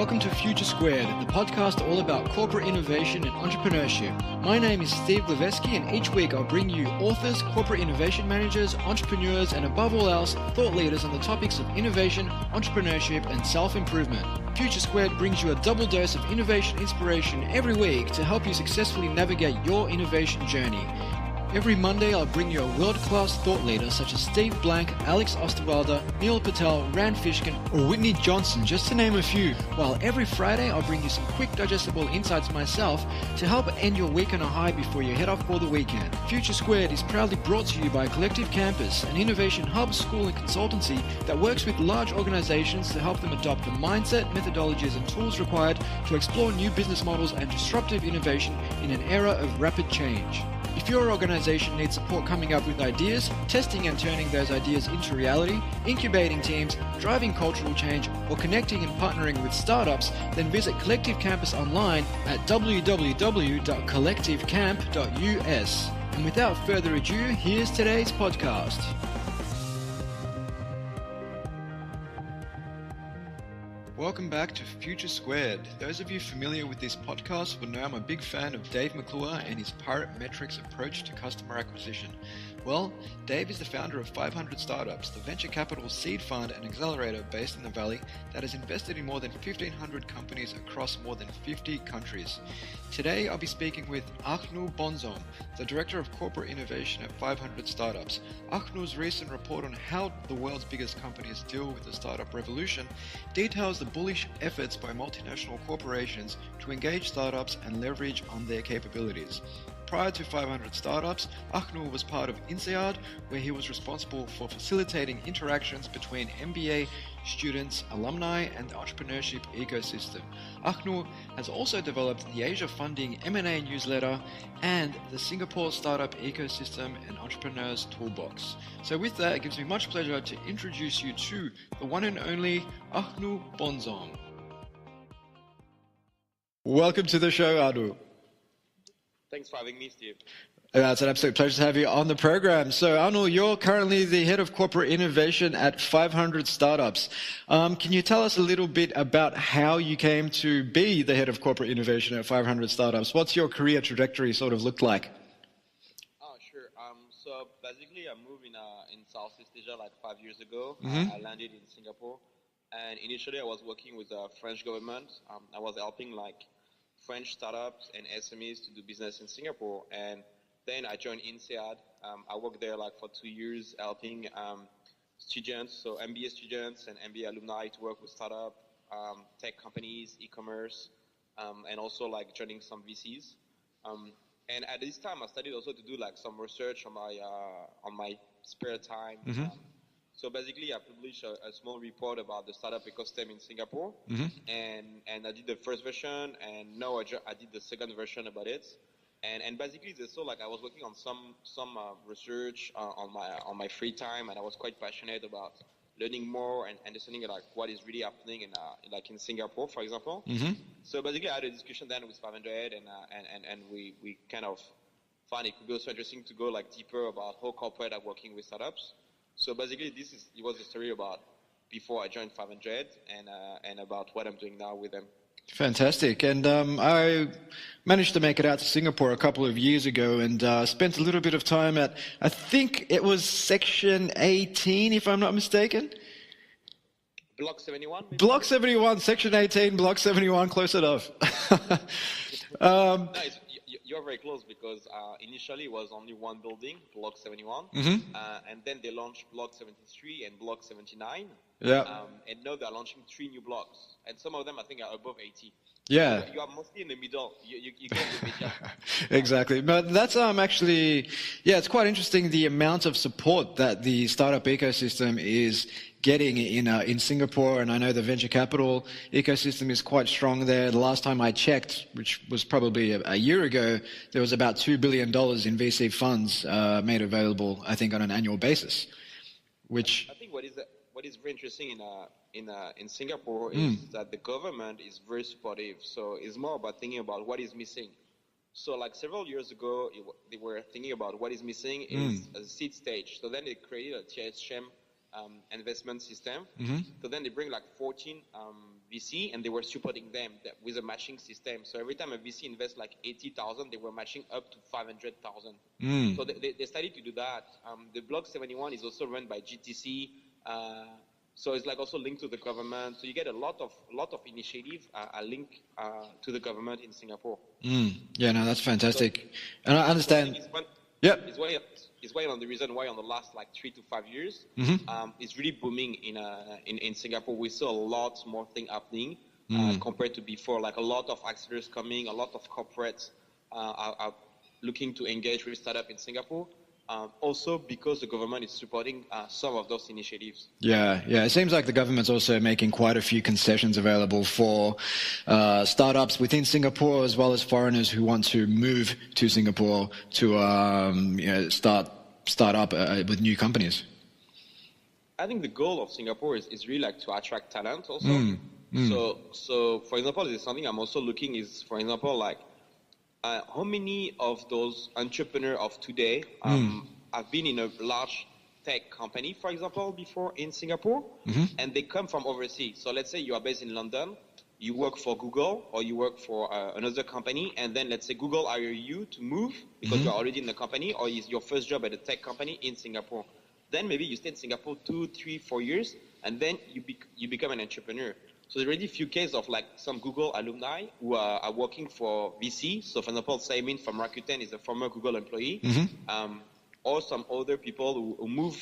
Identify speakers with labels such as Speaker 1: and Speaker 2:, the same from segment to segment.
Speaker 1: Welcome to Future Squared, the podcast all about corporate innovation and entrepreneurship. My name is Steve Levesky, and each week I'll bring you authors, corporate innovation managers, entrepreneurs, and above all else, thought leaders on the topics of innovation, entrepreneurship, and self-improvement. Future Squared brings you a double dose of innovation inspiration every week to help you successfully navigate your innovation journey. Every Monday, I'll bring you a world-class thought leader such as Steve Blank, Alex Osterwalder, Neil Patel, Rand Fishkin, or Whitney Johnson, just to name a few. While every Friday, I'll bring you some quick digestible insights myself to help end your week on a high before you head off for the weekend. Future Squared is proudly brought to you by Collective Campus, an innovation hub, school and consultancy that works with large organizations to help them adopt the mindset, methodologies and tools required to explore new business models and disruptive innovation in an era of rapid change. If your organization needs support coming up with ideas, testing and turning those ideas into reality, incubating teams, driving cultural change, or connecting and partnering with startups, then visit Collective Campus online at www.collectivecamp.us. And without further ado, here's today's podcast. Welcome back to Future Squared. Those of you familiar with this podcast will know I'm a big fan of Dave McClure and his Pirate Metrics approach to customer acquisition. Well, Dave is the founder of 500 Startups, the venture capital seed fund and accelerator based in the Valley that has invested in more than 1,500 companies across more than 50 countries. Today, I'll be speaking with Arnaud Bonzom, the Director of Corporate Innovation at 500 Startups. Arnaud's recent report on how the world's biggest companies deal with the startup revolution details the bullish efforts by multinational corporations to engage startups and leverage on their capabilities. Prior to 500 Startups, Arnaud was part of INSEAD, where he was responsible for facilitating interactions between MBA students, alumni, and the entrepreneurship ecosystem. Arnaud has also developed the Asia Funding M&A newsletter and the Singapore Startup Ecosystem and Entrepreneurs Toolbox. So with that, it gives me much pleasure to introduce you to the one and only Arnaud Bonzom. Welcome to the show, Arnaud.
Speaker 2: Thanks for having me, Steve.
Speaker 1: It's an absolute pleasure to have you on the program. So, Arnaud, you're currently the head of corporate innovation at 500 Startups. Can you tell us a little bit about how you came to be the head of corporate innovation at 500 Startups? What's your career trajectory sort of looked like?
Speaker 2: Oh, sure. So basically, I moved in Southeast Asia like 5 years ago. I landed in Singapore, and initially I was working with the French government. I was helping like French startups and SMEs to do business in Singapore, and then I joined INSEAD. I worked there like for 2 years helping students, so MBA students and MBA alumni to work with startup, tech companies, e-commerce, and also like joining some VCs. And at this time, I started also to do like some research on my spare time. So basically, I published a small report about the startup ecosystem in Singapore, and I did the first version, and now I did the second version about it. And basically, so like I was working on some research on my free time, and I was quite passionate about learning more and understanding like what is really happening in Singapore, for example. So basically, I had a discussion then with 500, and we kind of found it could be also interesting to go like deeper about how corporate are working with startups. So basically, it was a story about before I joined 500 and about what I'm doing now with them.
Speaker 1: Fantastic. And I managed to make it out to Singapore a couple of years ago and spent a little bit of time at, I think it was section 18, if I'm not mistaken.
Speaker 2: Block 71? Maybe?
Speaker 1: Block 71, section 18, block 71, close enough.
Speaker 2: No, you're very close because initially it was only one building, Block 71, and then they launched Block 73 and Block 79. And now they're launching 3 new blocks, and some of them I think are above 80.
Speaker 1: Yeah.
Speaker 2: So you are mostly in the middle. You get the middle.
Speaker 1: Exactly. But that's actually, it's quite interesting the amount of support that the startup ecosystem is getting in Singapore, and I know the venture capital ecosystem is quite strong there. The last time I checked, which was probably a year ago, there was about $2 billion in VC funds made available, I think, on an annual basis. Which
Speaker 2: I think what is very interesting in Singapore is that the government is very supportive. So it's more about thinking about what is missing. So like several years ago, they were thinking about what is missing is a seed stage. So then they created a TSM investment system. So then they bring like 14 VC, and they were supporting them with a matching system. So every time a VC invests like 80,000, they were matching up to 500,000. So they started to do that. The Block 71 is also run by GTC. So it's like also linked to the government. So you get a lot of initiatives linked to the government in Singapore.
Speaker 3: Yeah, no, that's fantastic. So, and I understand.
Speaker 2: It's one of the reason why on the last like 3 to 5 years, it's really booming in Singapore. We saw a lot more thing happening compared to before. Like a lot of accelerators coming, a lot of corporates are looking to engage with startup in Singapore. Also because the government is supporting some of those initiatives.
Speaker 3: Yeah. It seems like the government's also making quite a few concessions available for startups within Singapore, as well as foreigners who want to move to Singapore to start up with new companies.
Speaker 2: I think the goal of Singapore is really like to attract talent also. So for example, there's something I'm also looking is, for example, like how many of those entrepreneurs of today have been in a large tech company, for example, before in Singapore, and they come from overseas. So let's say you are based in London, you work for Google or you work for another company, and then let's say Google hire you to move because you're already in the company, or is your first job at a tech company in Singapore. Then maybe you stay in Singapore 2, 3, 4 years, and then you become an entrepreneur. So there are already a few cases of like some Google alumni who are working for VC. So for example, Simon from Rakuten is a former Google employee, or some other people who move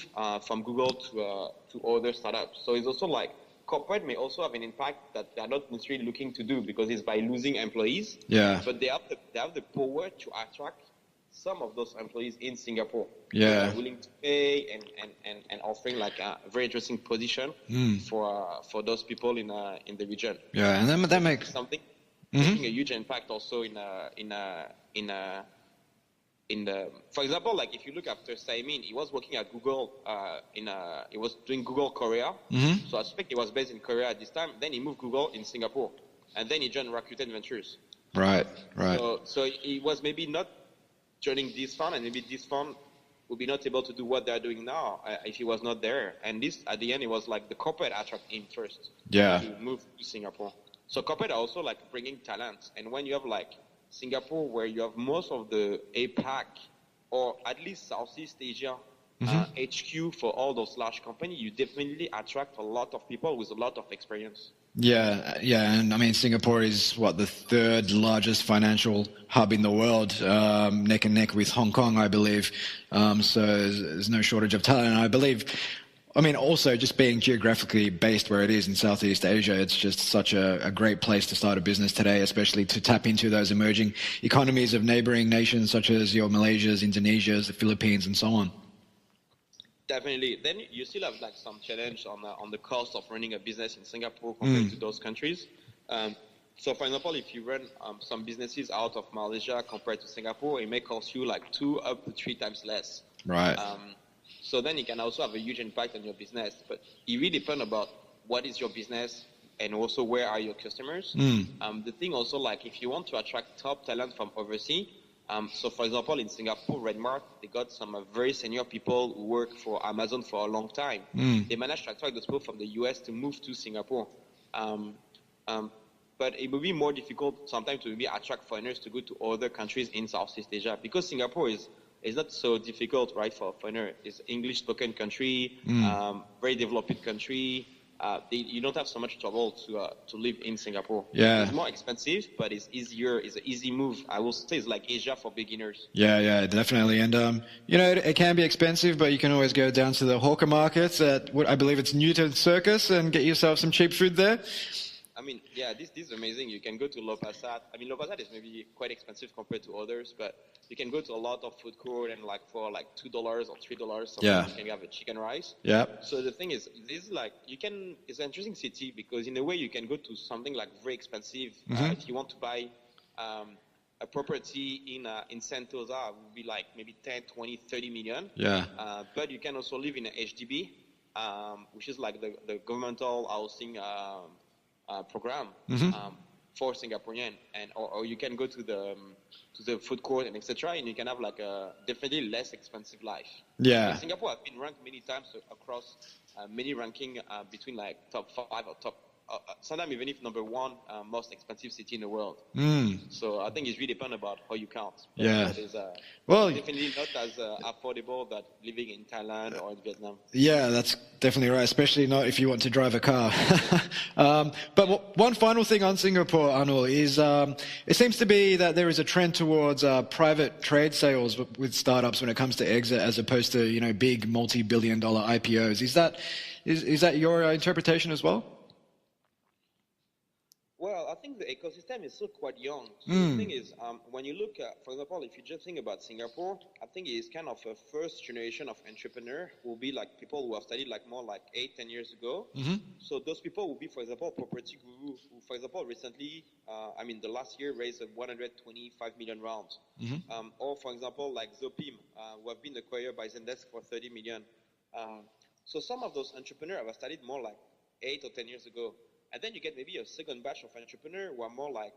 Speaker 2: from Google to other startups. So it's also like corporate may also have an impact that they're not necessarily looking to do because it's by losing employees.
Speaker 3: Yeah.
Speaker 2: But they have the power to attract some of those employees in Singapore.
Speaker 3: Yeah.
Speaker 2: Are willing to pay and offering like a very interesting position for those people in the region.
Speaker 3: Yeah, and then that makes
Speaker 2: something making a huge impact also in the. For example, like if you look after Simon, he was working at Google he was doing Google Korea. So I suspect he was based in Korea at this time. Then he moved Google in Singapore, and then he joined Rakuten Ventures.
Speaker 3: Right.
Speaker 2: So he was maybe not joining this fund, and maybe this fund would be not able to do what they're doing now if he was not there. And this, at the end, it was like the corporate attract him first to move to Singapore. So corporate are also like bringing talent. And when you have like Singapore, where you have most of the APAC or at least Southeast Asia HQ for all those large companies, you definitely attract a lot of people with a lot of experience.
Speaker 3: Yeah, and I mean Singapore is the third largest financial hub in the world, neck and neck with Hong Kong, I believe. So there's no shortage of talent. And I believe, also just being geographically based where it is in Southeast Asia, it's just such a great place to start a business today, especially to tap into those emerging economies of neighboring nations such as your Malaysias, Indonesias, the Philippines, and so on.
Speaker 2: Definitely. Then you still have like some challenge on the cost of running a business in Singapore compared to those countries. So for example, if you run some businesses out of Malaysia compared to Singapore, it may cost you like 2 up to 3 times less.
Speaker 3: Right.
Speaker 2: So then it can also have a huge impact on your business. But it really depends about what is your business and also where are your customers. The thing also, like if you want to attract top talent from overseas, so for example, in Singapore, Redmart, they got some very senior people who work for Amazon for a long time. They managed to attract those people from the US to move to Singapore. But it will be more difficult sometimes to maybe attract foreigners to go to other countries in Southeast Asia, because Singapore is not so difficult, right, for a foreigner. It's English-spoken country, very developed country. You don't have so much trouble to live in Singapore.
Speaker 3: Yeah.
Speaker 2: It's more expensive, but it's easier. It's an easy move. I will say it's like Asia for beginners.
Speaker 3: Yeah, definitely. And, it can be expensive, but you can always go down to the hawker markets at what I believe it's Newton Circus and get yourself some cheap food there.
Speaker 2: This is amazing. You can go to Lau Pa Sat. Lau Pa Sat is maybe quite expensive compared to others, but you can go to a lot of food court and like for like $2 or $3, sometimes you can have a chicken rice.
Speaker 3: Yeah.
Speaker 2: So the thing is, this is like it's an interesting city because in a way you can go to something like very expensive. If you want to buy a property in Sentosa, it would be like maybe 10, 20, 30 million.
Speaker 3: Yeah.
Speaker 2: But you can also live in an HDB, which is like the governmental housing program for Singaporean, or you can go to the food court and etc. And you can have like a definitely less expensive life.
Speaker 3: Yeah.
Speaker 2: Singapore has been ranked many times across many ranking between like top 5 or top sometimes even if number one most expensive city in the world. So I think it's really depends about how you count. But
Speaker 3: Yeah.
Speaker 2: it's
Speaker 3: Well,
Speaker 2: definitely not as affordable that living in Thailand or in Vietnam.
Speaker 3: yeah, that's definitely right, especially not if you want to drive a car. But one final thing on Singapore, Arnaud, is it seems to be that there is a trend towards private trade sales with startups when it comes to exit, as opposed to, you know, big multi-billion-dollar IPOs. Is that your interpretation as well?
Speaker 2: Well, I think the ecosystem is still quite young. So the thing is, when you look at, for example, if you just think about Singapore, I think it is kind of a first generation of entrepreneur who will be like people who have studied like more like 8-10 years ago. So those people will be, for example, property guru who, for example, recently, the last year raised a 125 million round. Or, for example, like Zopim, who have been acquired by Zendesk for 30 million. So some of those entrepreneurs have studied more like 8 or 10 years ago. And then you get maybe a second batch of entrepreneurs who are more like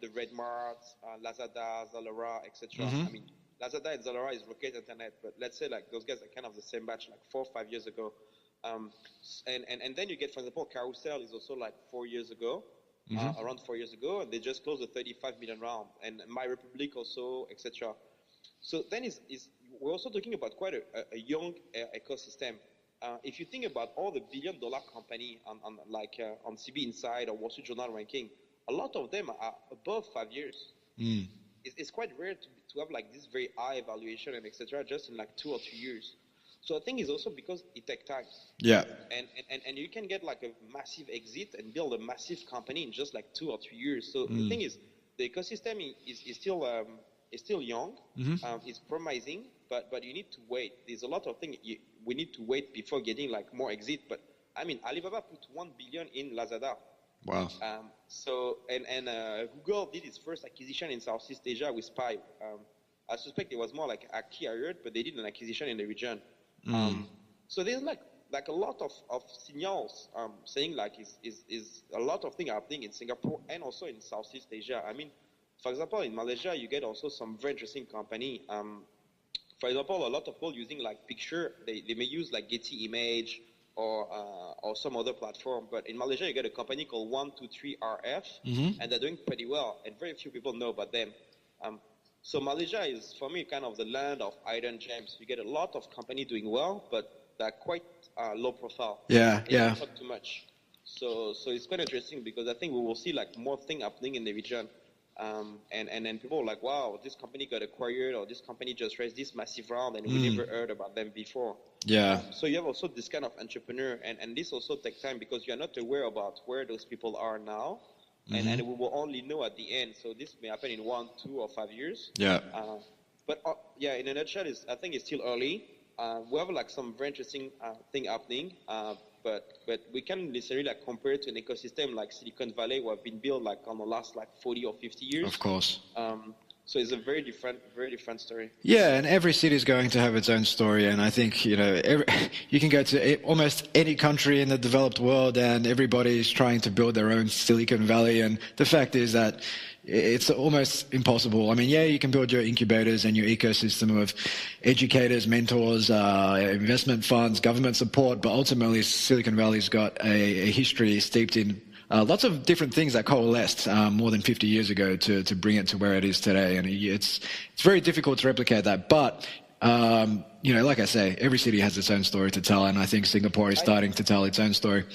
Speaker 2: the Redmart, Lazada, Zalora, etc. I mean, Lazada and Zalora is Rocket Internet, but let's say like those guys are kind of the same batch, like 4 or 5 years ago. And then you get, for example, Carousel is also like 4 years ago, around 4 years ago, and they just closed a 35 million round. And My Republic also, etc. So then we're also talking about quite a young ecosystem. If you think about all the billion-dollar company on CB Inside or Wall Street Journal ranking, a lot of them are above 5 years. It's quite rare to have like this very high evaluation and etc. just in like 2 or 3 years. So I think it's also because it takes time. Yeah. And you can get like a massive exit and build a massive company in just like 2 or 3 years. So the thing is, the ecosystem is still young. It's promising, but you need to wait. There's a lot of things we need to wait before getting like more exit. But I mean, Alibaba put 1 billion in Lazada.
Speaker 3: Wow.
Speaker 2: Google did its first acquisition in Southeast Asia with Spy. I suspect it was more like a key area, but they did an acquisition in the region. So there's like a lot of signals saying like is a lot of things happening in Singapore and also in Southeast Asia. I mean, for example, in Malaysia, you get also some very interesting company. For example, a lot of people using like picture, they may use like Getty Image or some other platform. But in Malaysia, you get a company called 123RF, and they're doing pretty well, and very few people know about them. So Malaysia is, for me, kind of the land of hidden gems. You get a lot of companies doing well, but they're quite low profile.
Speaker 3: Yeah.
Speaker 2: Not too much. So it's quite interesting because I think we will see like more things happening in the region. And then people are like, wow, this company got acquired, or this company just raised this massive round, and we never heard about them before. Yeah. So you have also this kind of entrepreneur, and this also takes time because you're not aware about where those people are now, and we will only know at the end. So this may happen in 1, 2, or 5 years. Yeah. But in a nutshell, I think it's still early. We have like some very interesting thing happening. But we can't necessarily like compare it to an ecosystem like Silicon Valley, who have been built like on the last like 40 or 50 years.
Speaker 3: Of course.
Speaker 2: So it's a very different story.
Speaker 3: Yeah, and every city is going to have its own story, and I think you can go to almost any country in the developed world, and everybody is trying to build their own Silicon Valley. And the fact is that it's almost impossible. I mean, yeah, you can build your incubators and your ecosystem of educators, mentors, investment funds, government support, but ultimately Silicon Valley's got a history steeped in lots of different things that coalesced more than 50 years ago to bring it to where it is today. And it's very difficult to replicate that. But, like I say, every city has its own story to tell, and I think Singapore is starting to tell its own story.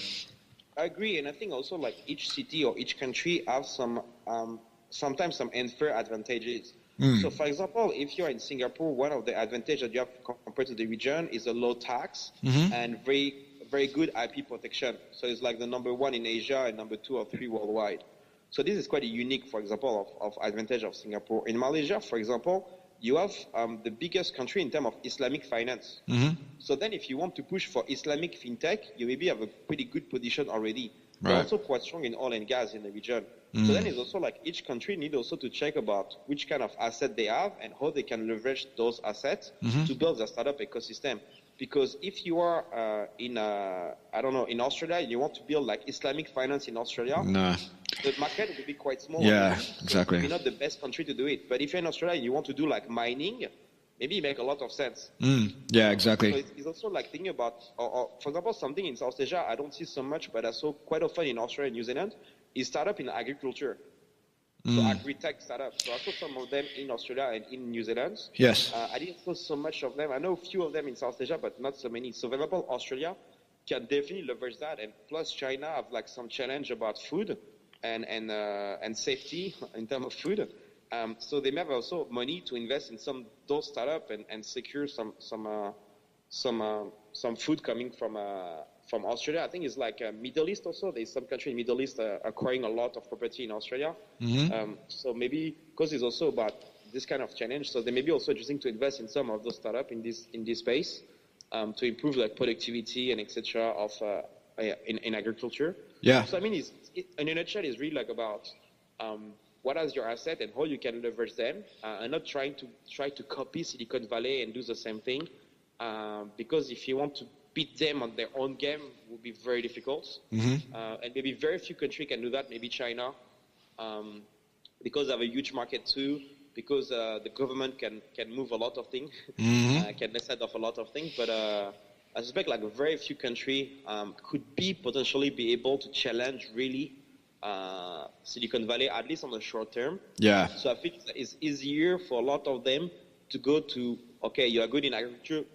Speaker 2: I agree, and I think also like each city or each country has sometimes some unfair advantages. So, for example, if you're in Singapore, one of the advantages that you have compared to the region is a low tax and very good IP protection. So it's like the number 1 in Asia and number 2 or 3 worldwide. So this is quite a unique, for example, of advantage of Singapore. In Malaysia, for example, you have the biggest country in terms of Islamic finance. So then if you want to push for Islamic fintech, you maybe have a pretty good position already. They're also quite strong in oil and gas in the region. So then it's also like each country needs also to check about which kind of asset they have and how they can leverage those assets to build their startup ecosystem. Because if you are in Australia, and you want to build like Islamic finance in Australia, the market will be quite small.
Speaker 3: Yeah, exactly.
Speaker 2: It's not the best country to do it. But if you're in Australia and you want to do like mining, maybe make a lot of sense.
Speaker 3: Yeah, exactly.
Speaker 2: So it's also like thinking about, or for example, something in South Asia I don't see so much, but I saw quite often in Australia and New Zealand, is startup in agriculture. So agri-tech startups. So I saw some of them in Australia and in New Zealand.
Speaker 3: Yes.
Speaker 2: I didn't know so much of them. I know a few of them in South Asia, but not so many. So for example, Australia can definitely leverage that, and plus China have like some challenge about food and safety in terms of food. So they may have also money to invest in some those startups and secure some food coming from Australia. I think it's like Middle East also. There's some country in Middle East acquiring a lot of property in Australia. So maybe because it's also about this kind of challenge, so they may be also interesting to invest in some of those startups in this space to improve like productivity and etc. of in agriculture.
Speaker 3: Yeah.
Speaker 2: So I mean, in a nutshell, it's really like about what is your asset and how you can leverage them, and not trying to copy Silicon Valley and do the same thing, because if you want to beat them on their own game, it will be very difficult. And maybe very few countries can do that. Maybe China, because they have a huge market too. Because the government can move a lot of things, can decide of a lot of things. But I suspect like very few countries could potentially be able to challenge really Silicon Valley, at least on the short term.
Speaker 3: Yeah.
Speaker 2: So I think it's easier for a lot of them to go to, okay, you are good in agriculture,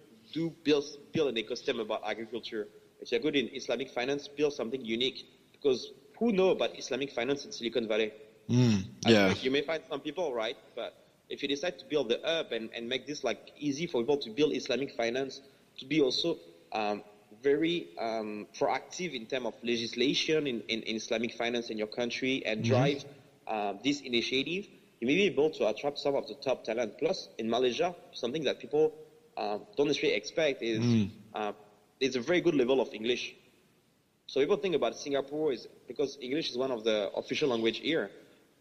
Speaker 2: build an ecosystem about agriculture. If you're good in Islamic finance, build something unique. Because who knows about Islamic finance in Silicon Valley?
Speaker 3: Yeah.
Speaker 2: You may find some people, right? But if you decide to build the hub and make this like easy for people to build Islamic finance, to be also very proactive in terms of legislation in Islamic finance in your country and drive this initiative, you may be able to attract some of the top talent. Plus, in Malaysia, something that people don't necessarily expect is there's a very good level of English. So people think about Singapore is because English is one of the official language here,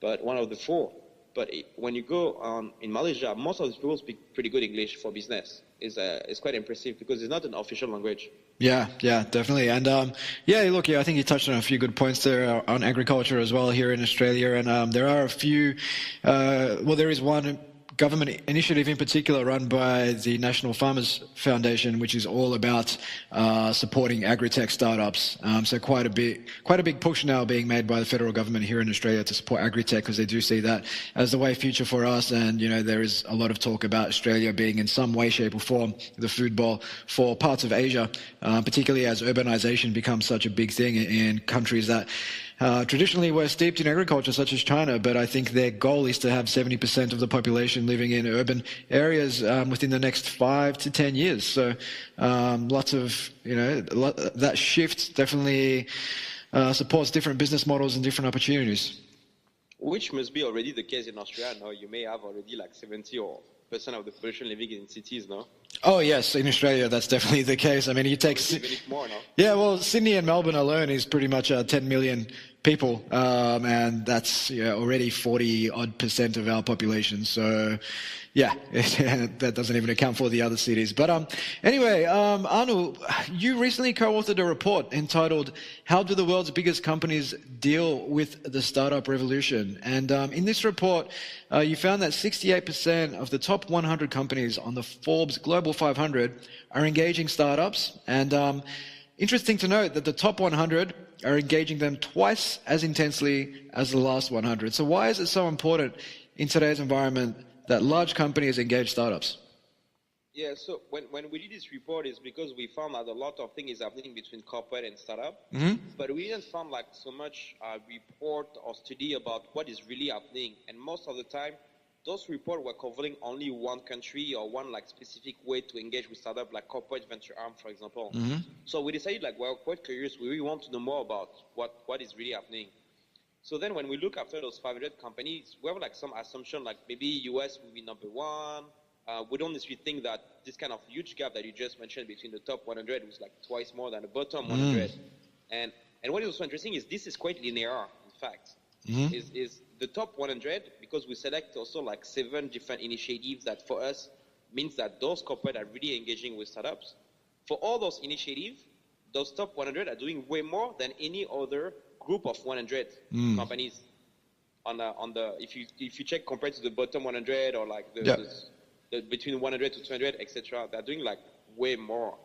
Speaker 2: but one of the four. But when you go in Malaysia, most of the people speak pretty good English for business. It's quite impressive because it's not an official language.
Speaker 3: Yeah, definitely. And I think you touched on a few good points there on agriculture as well here in Australia. And there are a few, there is one government initiative in particular run by the National Farmers Foundation, which is all about supporting agri-tech startups. So quite a big push now being made by the federal government here in Australia to support agri-tech, because they do see that as the way future for us. And there is a lot of talk about Australia being in some way, shape or form the food bowl for parts of Asia, particularly as urbanization becomes such a big thing in countries that traditionally were steeped in agriculture, such as China, but I think their goal is to have 70% of the population living in urban areas within the next 5 to 10 years. So lots of, that shift definitely supports different business models and different opportunities.
Speaker 2: Which must be already the case in Australia. Now you may have already like 70% of the population living in cities, no?
Speaker 3: Oh yes, in Australia that's definitely the case. I mean, you take
Speaker 2: more, no?
Speaker 3: Yeah, well, Sydney and Melbourne alone is pretty much 10 million people, and that's already 40% of our population. So, yeah, that doesn't even account for the other cities. But anyway, Arnaud, you recently co-authored a report entitled "How Do the World's Biggest Companies Deal with the Startup Revolution?" And in this report, you found that 68% of the top 100 companies on the Forbes Global 500 are engaging startups, and interesting to note that the top 100 are engaging them twice as intensely as the last 100. So why is it so important in today's environment that large companies engage startups?
Speaker 2: Yeah, so when we did this report, is because we found that a lot of things is happening between corporate and startup, but we didn't find like so much report or study about what is really happening. And most of the time, those reports were covering only one country or one like specific way to engage with startup, like corporate venture arm, for example. So we decided like we're quite curious. We really want to know more about what is really happening. So then when we look after those 500 companies, we have like some assumption like maybe US will be number one. We don't necessarily think that this kind of huge gap that you just mentioned between the top 100 was like twice more than the bottom 100. And what is also interesting is this is quite linear, in fact. Is the top 100, because we select also like 7 different initiatives that for us means that those corporates are really engaging with startups. For all those initiatives, those top 100 are doing way more than any other group of 100 companies. If you check compared to the bottom 100 or like between 100 to 200, etc., they're doing like way more.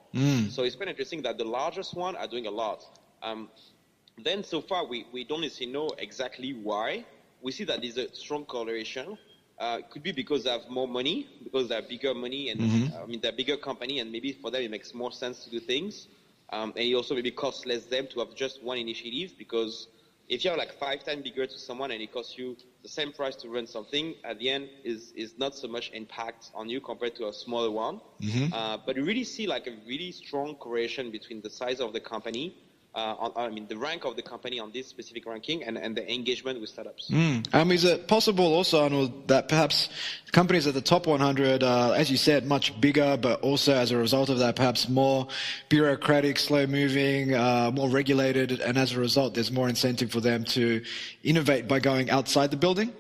Speaker 2: So it's quite interesting that the largest one are doing a lot. Then so far we don't necessarily know exactly why. We see that there's a strong correlation. It could be because they have more money, because they have bigger money, and they're a bigger company, and maybe for them it makes more sense to do things. And it also maybe costs less them to have just one initiative, because if you're like 5 times bigger to someone and it costs you the same price to run something, at the end is not so much impact on you compared to a smaller one. But you really see like a really strong correlation between the size of the company, the rank of the company on this specific ranking, and the engagement with startups.
Speaker 3: Is it possible also, Arnaud, that perhaps companies at the top 100 are, as you said, much bigger, but also as a result of that, perhaps more bureaucratic, slow-moving, more regulated, and as a result, there's more incentive for them to innovate by going outside the building?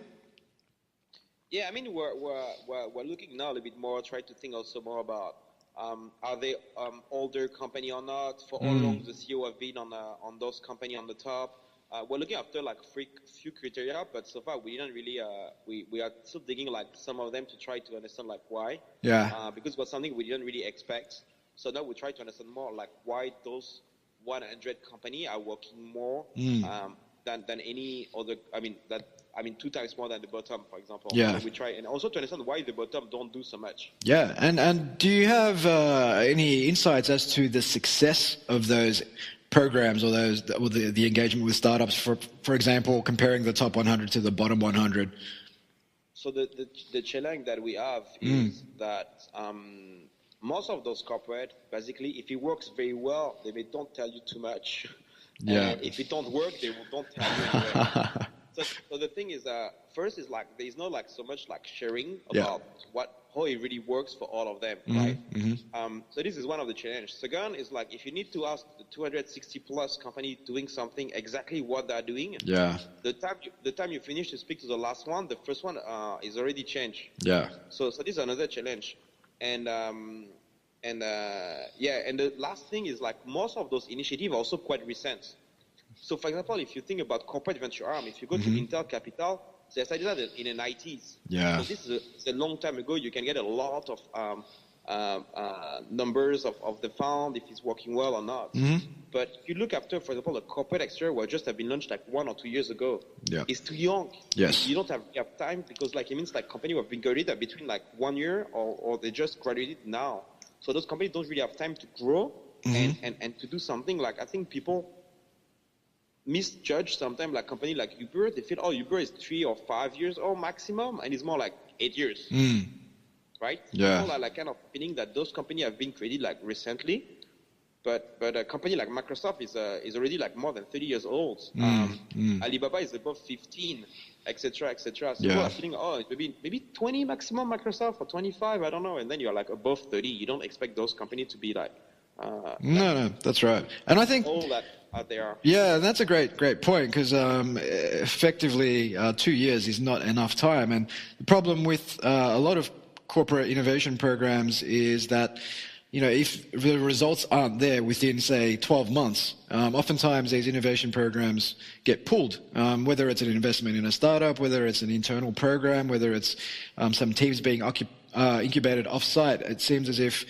Speaker 2: Yeah, I mean, we're looking now a little bit more, try to think also more about are they older company or not? For how long the CEO have been on those company on the top? We're looking after like few criteria, but so far we didn't really. We are still digging like some of them to try to understand like why.
Speaker 3: Yeah.
Speaker 2: Because it was something we didn't really expect. So now we try to understand more like why those 100 company are working more than any other. I mean, 2 times more than the bottom, for example.
Speaker 3: Yeah.
Speaker 2: So we try, and also to understand why the bottom don't do so much.
Speaker 3: Yeah, and do you have any insights as to the success of those programs or the engagement with startups? For example, comparing the top 100 to the bottom 100.
Speaker 2: So the challenge that we have is that most of those corporate, basically, if it works very well, they don't tell you too much.
Speaker 3: Yeah.
Speaker 2: And if it don't work, they don't tell you anyway. So the thing is, first is like there's no like so much like sharing about how it really works for all of them, right? So this is one of the challenges. Second is like if you need to ask the 260 plus company doing something exactly what they're doing, the time you finish to speak to the last one, the first one is already changed.
Speaker 3: Yeah.
Speaker 2: So this is another challenge, and the last thing is like most of those initiatives are also quite recent. So, for example, if you think about corporate venture arm, if you go to Intel Capital, they started that in the 90s.
Speaker 3: Yeah.
Speaker 2: So this is a long time ago. You can get a lot of numbers of the fund, if it's working well or not. But if you look after, for example, the corporate accelerator, just have been launched like 1 or 2 years ago.
Speaker 3: Yeah.
Speaker 2: It's too young.
Speaker 3: Yes.
Speaker 2: You don't have time because like it means like company have been graduated between like 1 year or they just graduated now. So those companies don't really have time to grow and to do something. Like I think people misjudge sometimes like company like Uber. They feel Uber is 3 or 5 years old maximum, and it's more like 8 years, right?
Speaker 3: Yeah.
Speaker 2: People are like kind of feeling that those companies have been created like recently, but a company like Microsoft is already like more than 30 years old. Alibaba is above 15, etc. So people are feeling maybe 20 maximum Microsoft or 25, I don't know, and then you're like above 30. You don't expect those companies to be like
Speaker 3: no, that's right. And I think
Speaker 2: all that out there.
Speaker 3: Yeah, that's a great point because effectively 2 years is not enough time. And the problem with a lot of corporate innovation programs is that, if the results aren't there within, say, 12 months, oftentimes these innovation programs get pulled, whether it's an investment in a startup, whether it's an internal program, whether it's some teams being incubated off-site. It seems as if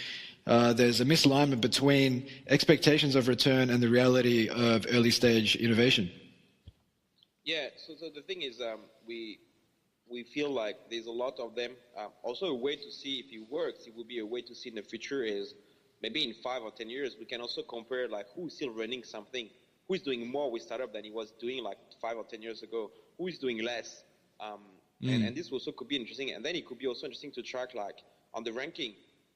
Speaker 3: there's a misalignment between expectations of return and the reality of early stage innovation.
Speaker 2: Yeah, so the thing is we feel like there's a lot of them. Also a way to see if it works, it would be a way to see in the future is maybe in 5 or 10 years, we can also compare like who is still running something, who is doing more with startup than he was doing like 5 or 10 years ago, who is doing less. And this also could be interesting. And then it could be also interesting to track like on the ranking,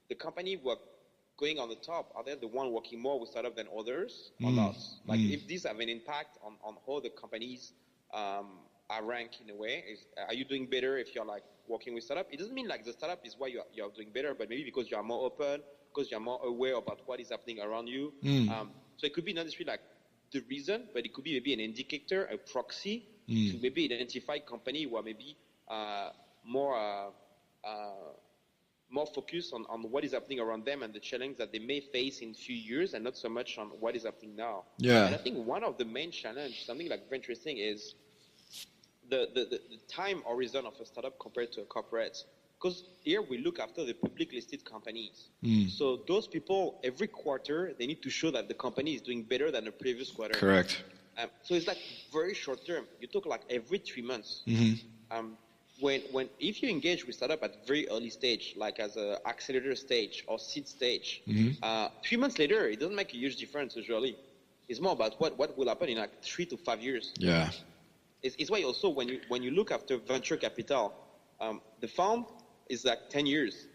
Speaker 2: the company who are going on the top, are they the one working more with startup than others or not? Like if these have an impact on how the companies are ranked in a way, are you doing better if you're like working with startup? It doesn't mean like the startup is why you're doing better, but maybe because you are more open, because you're more aware about what is happening around you. So it could be not necessarily like the reason, but it could be maybe an indicator, a proxy to maybe identify company who are maybe more focused on what is happening around them and the challenge that they may face in a few years and not so much on what is happening now.
Speaker 3: Yeah.
Speaker 2: And I think one of the main challenges, something like very interesting, is the time horizon of a startup compared to a corporate. because here we look after the public listed companies. So those people, every quarter, they need to show that the company is doing better than the previous quarter.
Speaker 3: Correct.
Speaker 2: So it's like very short term. You talk like every 3 months. If you engage with startup at very early stage, like as a accelerator stage or seed stage, 3 months later, it doesn't make a huge difference usually. It's more about what will happen in like 3 to 5 years.
Speaker 3: Yeah.
Speaker 2: It's why also when you look after venture capital, the fund is like 10 years.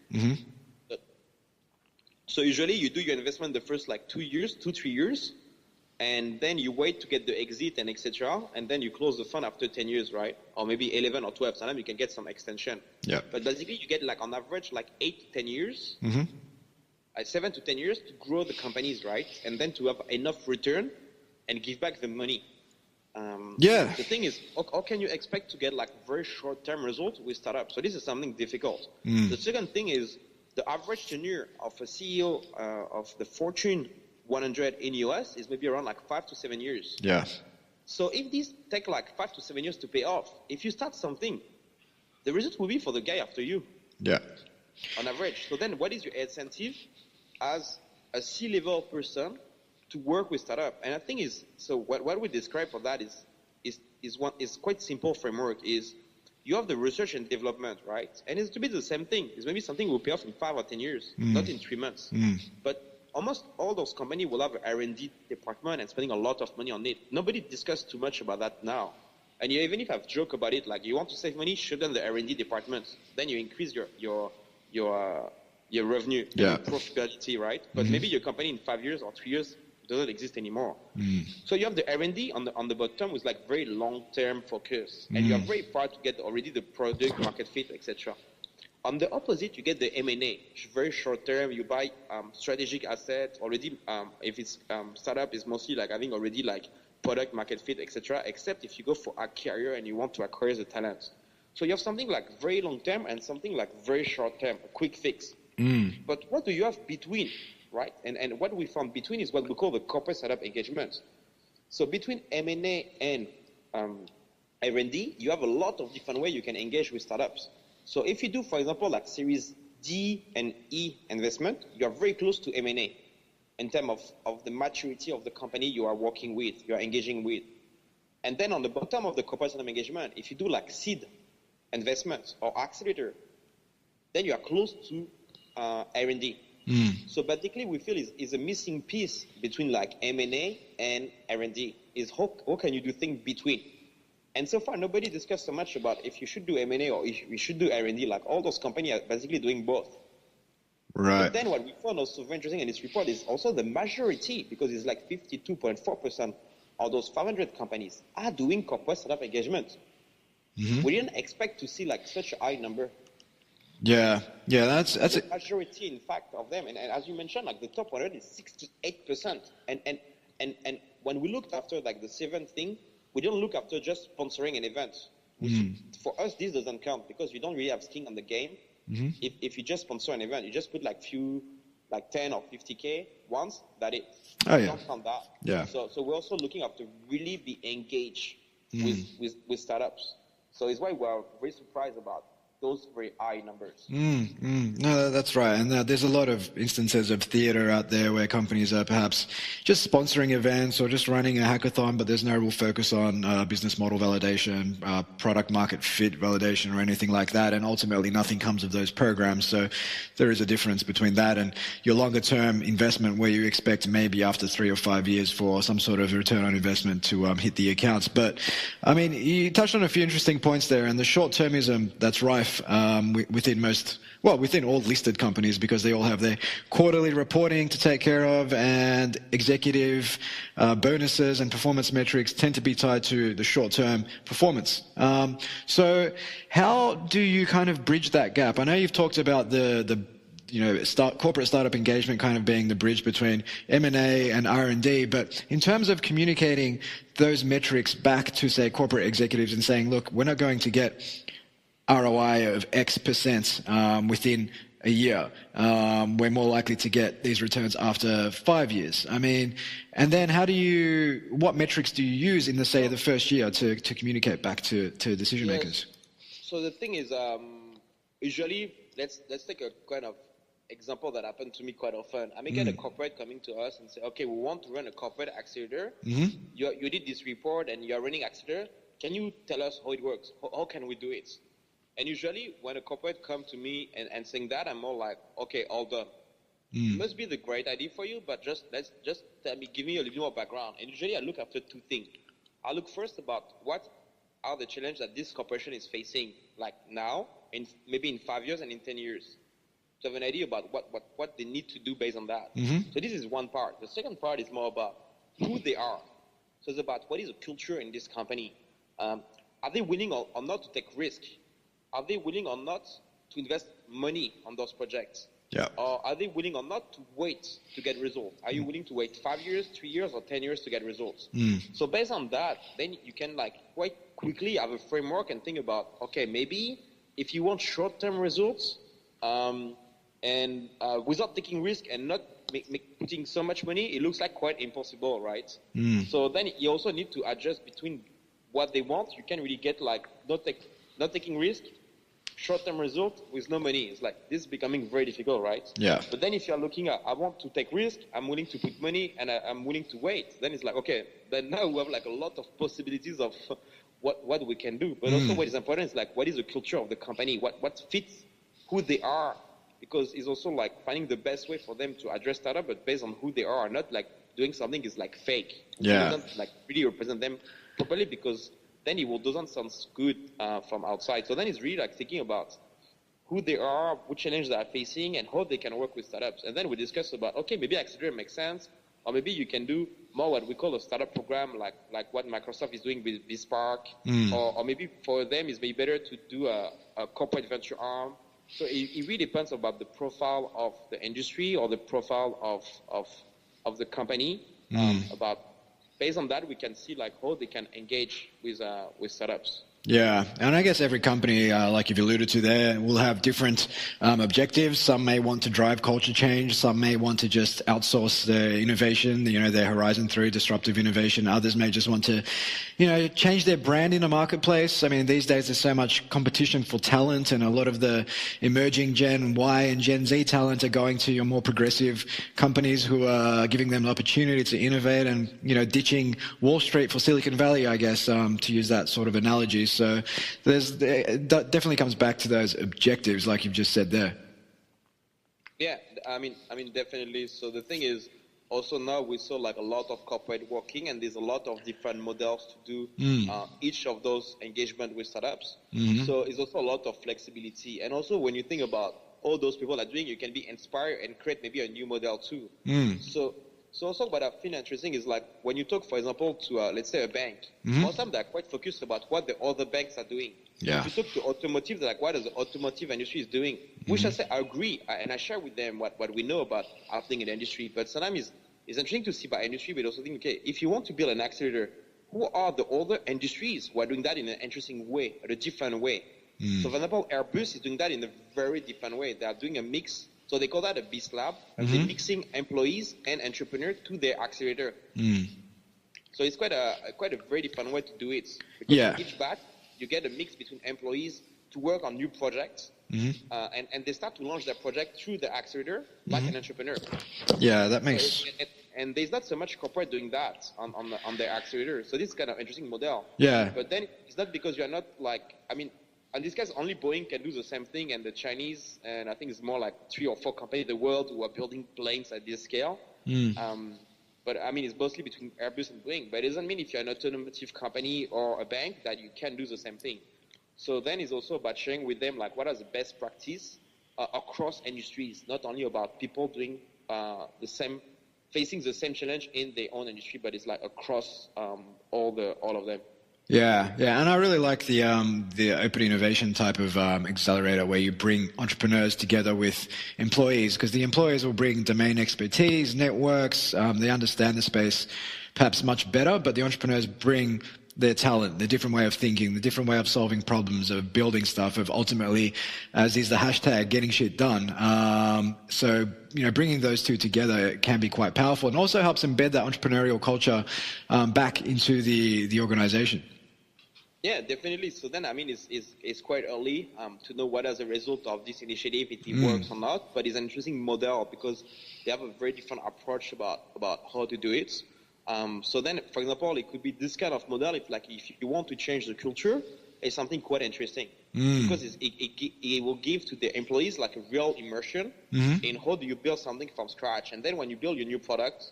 Speaker 2: So usually you do your investment the first like 2 years, 3 years, and then you wait to get the exit and etc. And then you close the fund after 10 years, right? Or maybe 11 or 12. Sometimes you can get some extension.
Speaker 3: Yeah.
Speaker 2: But basically you get like on average like 8 to 10 years, 7 to 10 years to grow the companies, right? And then to have enough return and give back the money. The thing is, how can you expect to get like very short-term results with startups? So this is something difficult. The second thing is the average tenure of a CEO of the Fortune 100 in US is maybe around like 5 to 7 years.
Speaker 3: Yeah.
Speaker 2: So if these take like 5 to 7 years to pay off, if you start something, the result will be for the guy after you.
Speaker 3: Yeah.
Speaker 2: On average. So then what is your incentive as a C-level person to work with startup? And I think what we describe for that is quite simple framework is you have the research and development, right? And it's to be the same thing. It's maybe something will pay off in 5 or 10 years, not in 3 months. But almost all those companies will have an R&D department and spending a lot of money on it. Nobody discussed too much about that now. And even if I've joked about it, like you want to save money, shouldn't the R&D department? Then you increase your revenue, your profitability, right? But maybe your company in 5 years or 3 years doesn't exist anymore. So you have the R&D on the bottom with like very long-term focus, and you are very far to get already the product market fit, etc. On the opposite, you get the M&A, very short-term. You buy strategic assets already. If it's startup, is mostly like having already like product market fit, etc. Except if you go for a career and you want to acquire the talent. So you have something like very long-term and something like very short-term, a quick fix. But what do you have between, right? And what we found between is what we call the corporate startup engagement. So between M&A and R&D, you have a lot of different ways you can engage with startups. So if you do, for example, like Series D and E investment, you are very close to M&A in terms of the maturity of the company you are working with, you are engaging with. And then on the bottom of the corporate startup engagement, if you do like seed investment or accelerator, then you are close to R&D. So basically we feel is a missing piece between like M&A and R&D is how can you do things between. And so far nobody discussed so much about if you should do M&A or if we should do R&D. Like all those companies are basically doing both.
Speaker 3: Right.
Speaker 2: But then what we found also very interesting in this report is also the majority, because it's like 52.4% of those 500 companies are doing corporate startup engagement. We didn't expect to see like such a high number.
Speaker 3: Yeah, that's
Speaker 2: the majority, in fact, of them. And as you mentioned, like the top 100 is 68%. And when we looked after like the seventh thing, we didn't look after just sponsoring an event. For us, this doesn't count because you don't really have skin on the game. If you just sponsor an event, you just put like 10 or 50K once, that it.
Speaker 3: Oh,
Speaker 2: you
Speaker 3: yeah.
Speaker 2: don't count that.
Speaker 3: Yeah.
Speaker 2: So we're also looking after really be engaged with startups. So it's why we're very surprised about those very high numbers.
Speaker 3: No, that's right. And there's a lot of instances of theater out there where companies are perhaps just sponsoring events or just running a hackathon, but there's no real focus on business model validation, product market fit validation or anything like that. And ultimately nothing comes of those programs. So there is a difference between that and your longer term investment where you expect maybe after 3 or 5 years for some sort of return on investment to hit the accounts. But I mean, you touched on a few interesting points there, and the short-termism that's rife within all listed companies, because they all have their quarterly reporting to take care of, and executive bonuses and performance metrics tend to be tied to the short-term performance. So how do you kind of bridge that gap? I know you've talked about the corporate startup engagement kind of being the bridge between M&A and R&D, but in terms of communicating those metrics back to, say, corporate executives and saying, look, we're not going to get ROI of X% within a year. We're more likely to get these returns after 5 years. I mean, and then what metrics do you use in the first year to communicate back to decision makers?
Speaker 2: So the thing is, usually let's take a kind of example that happened to me quite often. I may get a corporate coming to us and say, okay, we want to run a corporate accelerator. You did this report and you're running accelerator. Can you tell us how it works? How can we do it? And usually when a corporate comes to me and saying that, I'm more like, okay, all done. It must be the great idea for you, but just tell me, give me a little more background. And usually I look after two things. I look first about what are the challenges that this corporation is facing, like now, and maybe in 5 years and in 10 years. To have an idea about what they need to do based on that. So this is one part. The second part is more about who they are. So it's about what is the culture in this company. Are they willing or not to take risk? Are they willing or not to invest money on those projects?
Speaker 3: Yeah.
Speaker 2: Or are they willing or not to wait to get results? Are you willing to wait 5 years, 3 years, or 10 years to get results? So based on that, then you can quite quickly have a framework and think about, okay, maybe if you want short-term results, and without taking risk and not putting so much money, it looks like quite impossible, right? So then you also need to adjust between what they want. You can really get not taking risk, short-term result with no money. It's like this is becoming very difficult, right?
Speaker 3: Yeah.
Speaker 2: But then if you're looking at, I want to take risk, I'm willing to put money, and I'm willing to wait. Then it's like, okay, then now we have like a lot of possibilities of what we can do. But also what is important is like, what is the culture of the company? What fits who they are? Because it's also like finding the best way for them to address startup, but based on who they are, not like doing something is like fake.
Speaker 3: Yeah.
Speaker 2: It doesn't like really represent them properly, because then it doesn't sound good from outside. So then it's really like thinking about who they are, what challenge they are facing, and how they can work with startups. And then we discuss about, okay, maybe accelerator makes sense, or maybe you can do more what we call a startup program, like what Microsoft is doing with Spark, or maybe for them it's maybe better to do a corporate venture arm. So it really depends about the profile of the industry or the profile of the company. Based on that, we can see like how they can engage with startups.
Speaker 3: Yeah, and I guess every company, like you've alluded to there, will have different objectives. Some may want to drive culture change. Some may want to just outsource their innovation, their Horizon 3 disruptive innovation. Others may just want to, change their brand in a marketplace. I mean, these days there's so much competition for talent, and a lot of the emerging Gen Y and Gen Z talent are going to your more progressive companies who are giving them the opportunity to innovate and, ditching Wall Street for Silicon Valley, I guess, to use that sort of analogy. So that definitely comes back to those objectives, like you've just said there.
Speaker 2: Yeah, I mean, definitely. So the thing is, also now we saw like a lot of corporate working, and there's a lot of different models to do each of those engagement with startups. So it's also a lot of flexibility. And also when you think about all those people are doing, you can be inspired and create maybe a new model too. So also what I find interesting is like when you talk, for example, to let's say a bank, most of them they're quite focused about what the other banks are doing.
Speaker 3: Yeah.
Speaker 2: If you talk to automotive, they're like, what is the automotive industry is doing? Which I say I agree, and I share with them what we know about happening in the industry. But sometimes it's interesting to see by industry, but also think, okay, if you want to build an accelerator, who are the other industries who are doing that in an interesting way, or a different way? So for example, Airbus is doing that in a very different way. They are doing a mix. So they call that a BIS lab. They're mixing employees and entrepreneurs to their accelerator. So it's quite a very different way to do it. Because in each batch, you get a mix between employees to work on new projects. And they start to launch their project through the accelerator like an entrepreneur.
Speaker 3: Yeah, that makes...
Speaker 2: So and there's not so much corporate doing that on their accelerator. So this is kind of interesting model.
Speaker 3: Yeah.
Speaker 2: But then it's not because you're not like, in this case, only Boeing can do the same thing, and the Chinese, and I think it's more like 3 or 4 companies in the world who are building planes at this scale. But it's mostly between Airbus and Boeing. But it doesn't mean if you're an automotive company or a bank that you can do the same thing. So then it's also about sharing with them like what are the best practice across industries, not only about people doing facing the same challenge in their own industry, but it's like across all of them.
Speaker 3: Yeah, and I really like the open innovation type of accelerator where you bring entrepreneurs together with employees, because the employees will bring domain expertise, networks, they understand the space perhaps much better, but the entrepreneurs bring their talent, the different way of thinking, the different way of solving problems, of building stuff, of ultimately, as is the hashtag, getting shit done. So, bringing those two together can be quite powerful, and also helps embed that entrepreneurial culture back into the organization.
Speaker 2: Yeah, definitely. So then, I mean, it's quite early to know what as a result of this initiative, if it works or not. But it's an interesting model because they have a very different approach about how to do it. So then, for example, it could be this kind of model. If you want to change the culture, it's something quite interesting because it will give to the employees like a real immersion in how do you build something from scratch. And then when you build your new product,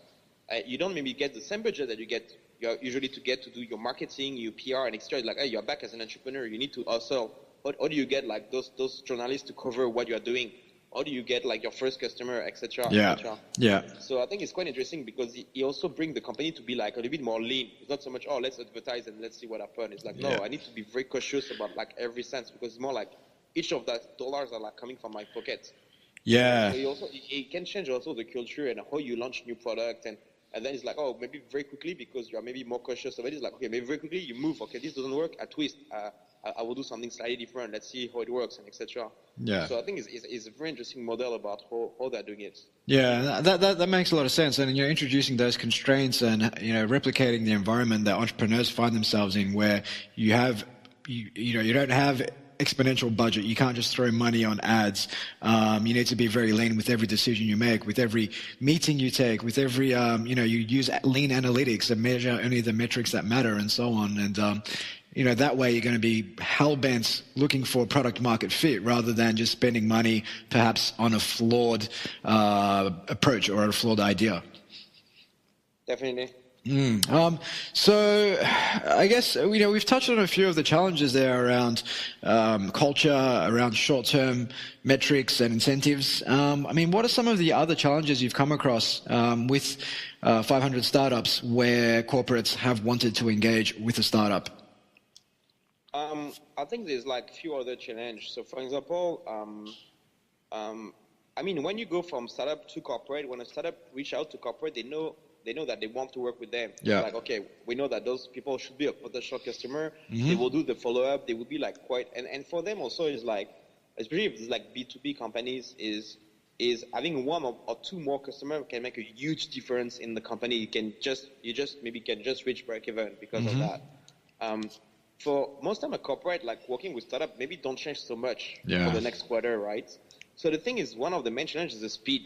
Speaker 2: you don't maybe get the same budget that you get usually to get to do your marketing, your PR, and etc. Like, hey, you're back as an entrepreneur. You need to also. How do you get like those journalists to cover what you are doing? How do you get like your first customer, etc.
Speaker 3: Yeah. Yeah.
Speaker 2: So I think it's quite interesting because he also brings the company to be like a little bit more lean. It's not so much let's advertise and let's see what happens. It's like no, I need to be very cautious about like every cent because it's more like each of that dollars are like coming from my pocket.
Speaker 3: Yeah.
Speaker 2: So he can change also the culture and how you launch new product and then it's like, oh, maybe very quickly because you're maybe more cautious of it. It's like, okay, maybe very quickly you move. Okay, this doesn't work. I twist. I will do something slightly different. Let's see how it works and etc.
Speaker 3: Yeah.
Speaker 2: So I think it's a very interesting model about how they're doing it.
Speaker 3: Yeah, that makes a lot of sense. And you're introducing those constraints and replicating the environment that entrepreneurs find themselves in, where you don't have exponential budget. You can't just throw money on ads. You need to be very lean with every decision you make, with every meeting you take, with every, you use lean analytics and measure only the metrics that matter and so on. And, that way you're going to be hell-bent looking for product market fit rather than just spending money perhaps on a flawed approach or a flawed idea.
Speaker 2: Definitely.
Speaker 3: So I guess, we've touched on a few of the challenges there around culture, around short-term metrics and incentives. What are some of the other challenges you've come across with 500 startups where corporates have wanted to engage with a startup?
Speaker 2: I think there's like a few other challenges. So for example, when you go from startup to corporate, when a startup reach out to corporate, they know that they want to work with them.
Speaker 3: Yeah.
Speaker 2: Like, okay, we know that those people should be a potential customer. They will do the follow-up. They will be like quite, and for them also is like, especially if it's like B2B companies, is having one or two more customers can make a huge difference in the company. You can just reach break even because of that. For most time a corporate, like working with startup, maybe don't change so much for the next quarter, right? So the thing is, one of the main challenges is the speed.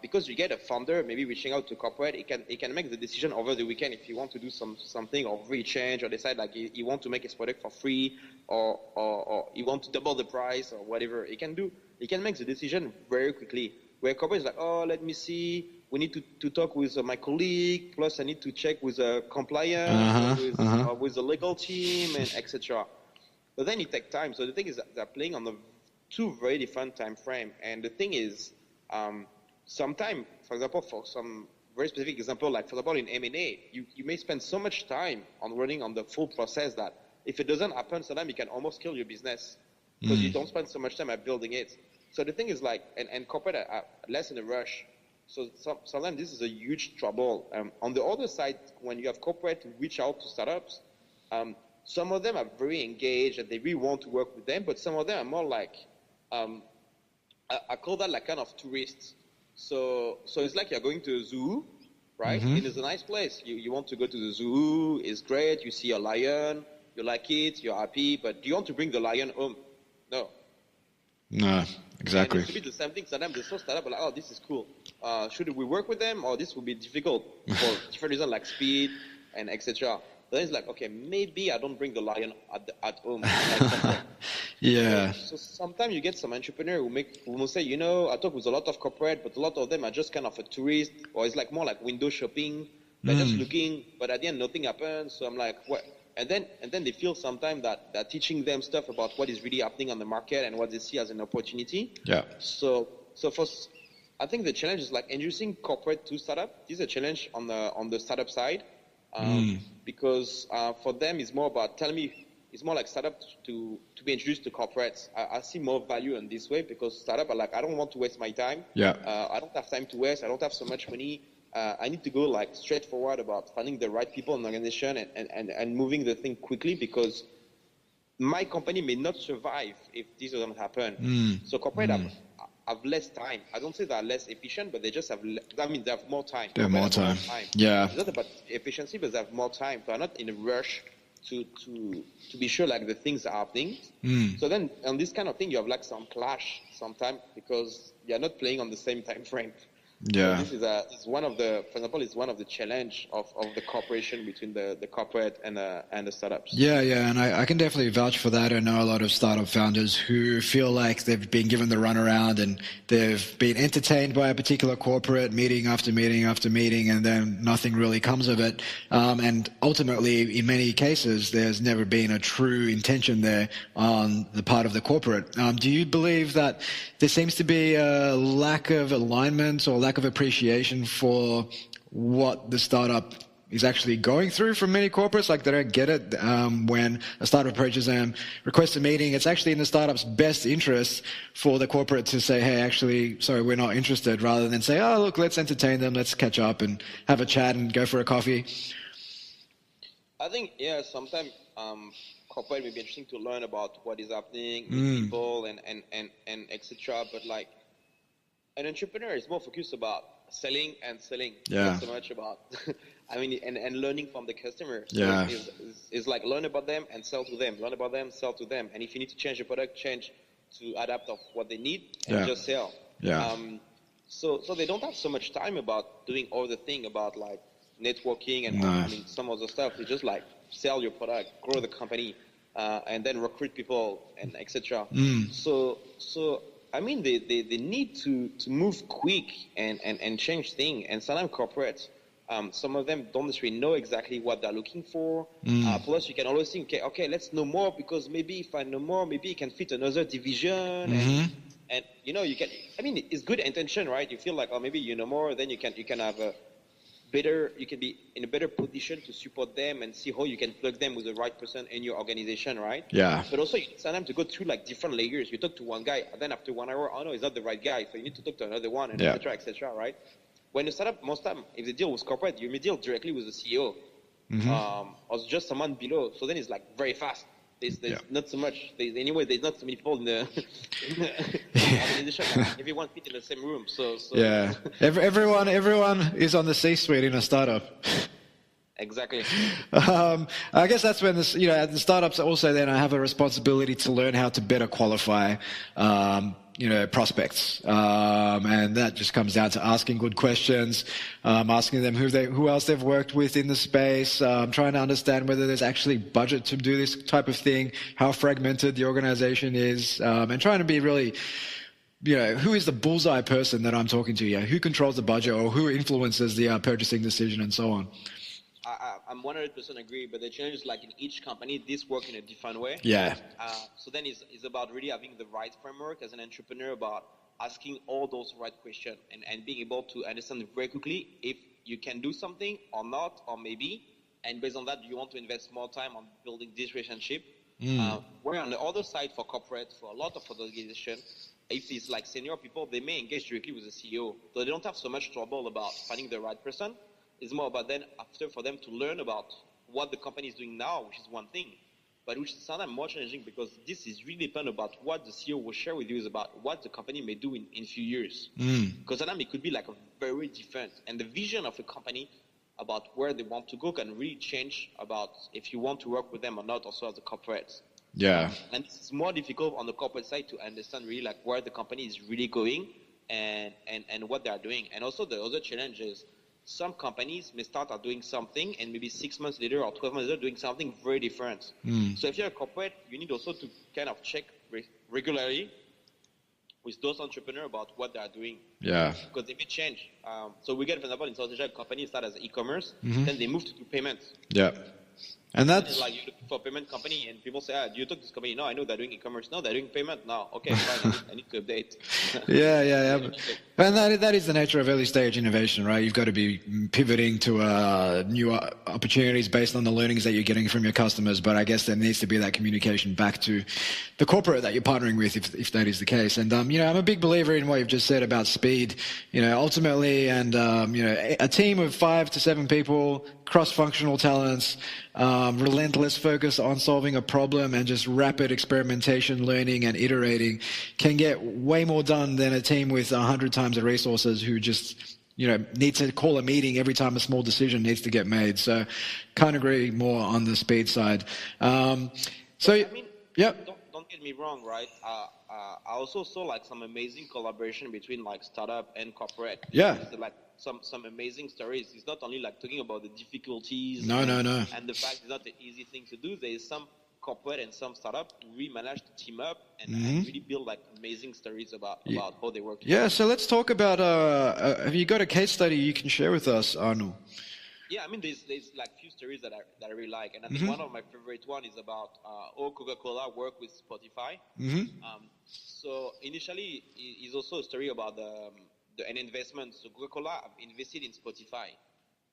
Speaker 2: Because you get a founder maybe reaching out to corporate, it can make the decision over the weekend if you want to do something or really change or decide like you want to make his product for free or you want to double the price or whatever. It can make the decision very quickly. Where corporate is like, oh, let me see, we need to talk with my colleague, plus I need to check with compliance, with the legal team, and etc. But then it takes time. So the thing is that they're playing on the two very different time frame. And the thing is, sometimes, for example, for some very specific example, like for example in M&A, you may spend so much time on running on the full process that if it doesn't happen, sometimes you can almost kill your business because you don't spend so much time at building it. So the thing is like, and corporate are less in a rush. So sometimes this is a huge trouble. On the other side, when you have corporate reach out to startups, some of them are very engaged and they really want to work with them, but some of them are more like, I call that like kind of tourists. So it's like you're going to a zoo, right? And it's a nice place. You want to go to the zoo, it's great, you see a lion, you like it, you're happy, but do you want to bring the lion home? No,
Speaker 3: exactly.
Speaker 2: And it should be the same thing. Sometimes they're so startup, like, oh, this is cool. Should we work with them, or this will be difficult for different reasons like speed and etc. Then it's like, okay, maybe I don't bring the lion at home.
Speaker 3: Yeah.
Speaker 2: So sometimes you get some entrepreneur who will say, I talk with a lot of corporate, but a lot of them are just kind of a tourist, or it's like more like window shopping. They're just looking, but at the end nothing happens. So I'm like, what? And then they feel sometimes that they're teaching them stuff about what is really happening on the market and what they see as an opportunity.
Speaker 3: Yeah.
Speaker 2: So I think the challenge is like introducing corporate to startup. This is a challenge on the startup side, because for them it's more about it's more like startup to be introduced to corporates. I see more value in this way because startup are like, I don't want to waste my time.
Speaker 3: Yeah.
Speaker 2: I don't have time to waste. I don't have so much money. I need to go like straightforward about finding the right people in the organization and moving the thing quickly because my company may not survive if this doesn't happen. So corporate have less time. I don't say they're less efficient, but they just have, they have more time.
Speaker 3: They have more time. Yeah.
Speaker 2: It's not about efficiency, but they have more time. They're not in a rush to be sure like the things are happening. So then on this kind of thing, you have like some clash sometimes because you're not playing on the same time frame.
Speaker 3: Yeah.
Speaker 2: So this is one of the, for example, it's one of the challenge of the cooperation between the corporate and the startups.
Speaker 3: Yeah, and I can definitely vouch for that. I know a lot of startup founders who feel like they've been given the runaround and they've been entertained by a particular corporate meeting after meeting after meeting, and then nothing really comes of it. And ultimately, in many cases, there's never been a true intention there on the part of the corporate. Do you believe that there seems to be a lack of alignment or lack of appreciation for what the startup is actually going through from many corporates? Like, they don't get it when a startup approaches them, requests a meeting. It's actually in the startup's best interest for the corporate to say, hey, actually, sorry, we're not interested, rather than say, oh, look, let's entertain them, let's catch up and have a chat and go for a coffee.
Speaker 2: I think, yeah, sometimes corporate may be interesting to learn about what is happening with people and etc. But like, an entrepreneur is more focused about selling, not so much about and learning from the customer. So it's like learn about them and sell to them, learn about them, sell to them. And if you need to change the product, change to adapt of what they need and just sell. So they don't have so much time about doing all the thing about like networking and some of the stuff. They just like sell your product, grow the company, and then recruit people and etc. So I mean, they need to move quick and change things. And sometimes corporates, some of them don't necessarily know exactly what they're looking for. Plus, you can always think, okay, let's know more, because maybe if I know more, maybe it can fit another division. And you know, you can. I mean, it's good intention, right? You feel like, oh, maybe you know more, then you can have a better. You can be in a better position to support them and see how you can plug them with the right person in your organization, right? Yeah. But also, you need sometimes to go through like different layers. You talk to one guy, and then after 1 hour, oh no, he's not the right guy. So you need to talk to another one, and etc., right? When you start up, most time, if they deal with corporate, you may deal directly with the CEO, or just someone below. So then it's like very fast. There's not so much. Anyway, there's not so many people in the organization. Everyone fit in the same room. So
Speaker 3: yeah, everyone is on the C-suite in a startup.
Speaker 2: Exactly.
Speaker 3: I guess that's when the startups also then have a responsibility to learn how to better qualify prospects, and that just comes down to asking good questions, asking them who else they've worked with in the space, trying to understand whether there's actually budget to do this type of thing, how fragmented the organization is, and trying to be really, who is the bullseye person that I'm talking to here, who controls the budget or who influences the purchasing decision and so on.
Speaker 2: I'm 100% agree, but the challenge is like in each company, this work in a different way.
Speaker 3: Yeah.
Speaker 2: So then it's about really having the right framework as an entrepreneur about asking all those right questions and being able to understand very quickly if you can do something or not, or maybe. And based on that, you want to invest more time on building this relationship. Where on the other side for corporate, for a lot of organizations, if it's like senior people, they may engage directly with the CEO. So they don't have so much trouble about finding the right person. It's more about then after for them to learn about what the company is doing now, which is one thing, but which is sometimes more challenging because this is really depend about what the CEO will share with you is about what the company may do in a few years. Because sometimes it could be like a very different, and the vision of a company about where they want to go can really change about if you want to work with them or not, also as a corporate.
Speaker 3: Yeah.
Speaker 2: And it's more difficult on the corporate side to understand really like where the company is really going and what they are doing. And also the other challenge is some companies may start out doing something and maybe 6 months later or 12 months later doing something very different. So if you're a corporate, you need also to kind of check regularly with those entrepreneurs about what they are doing. Yeah. Because they may change. So we get, for example, in South Asia, companies start as e-commerce, then they move to do payments.
Speaker 3: Yeah. And that's
Speaker 2: like you're looking for a payment company and people say, do you talk to this company? No, I know they're doing e-commerce. No, they're doing payment now. Okay, fine, I need to update.
Speaker 3: Yeah. And that is the nature of early stage innovation, right? You've got to be pivoting to new opportunities based on the learnings that you're getting from your customers. But I guess there needs to be that communication back to the corporate that you're partnering with, if that is the case. And I'm a big believer in what you've just said about speed. Ultimately, and a team of 5 to 7 people, cross-functional talents, relentless focus on solving a problem and just rapid experimentation, learning and iterating can get way more done than a team with 100 times the resources who just, need to call a meeting every time a small decision needs to get made. So can't agree more on the speed side.
Speaker 2: Yep. Don't get me wrong, right? I also saw like some amazing collaboration between like startup and corporate.
Speaker 3: Yeah.
Speaker 2: Like some amazing stories. It's not only like talking about the difficulties.
Speaker 3: No.
Speaker 2: And the fact it's not the easy thing to do. There is some corporate and some startup who really managed to team up and really build like amazing stories about how they work together.
Speaker 3: Yeah. So let's talk about. Have you got a case study you can share with us, Arnaud?
Speaker 2: Yeah, I mean, there's like few stories that I really like, and I think one of my favorite one is about how Coca-Cola worked with Spotify. So initially, it's also a story about an investment. So Coca-Cola have invested in Spotify,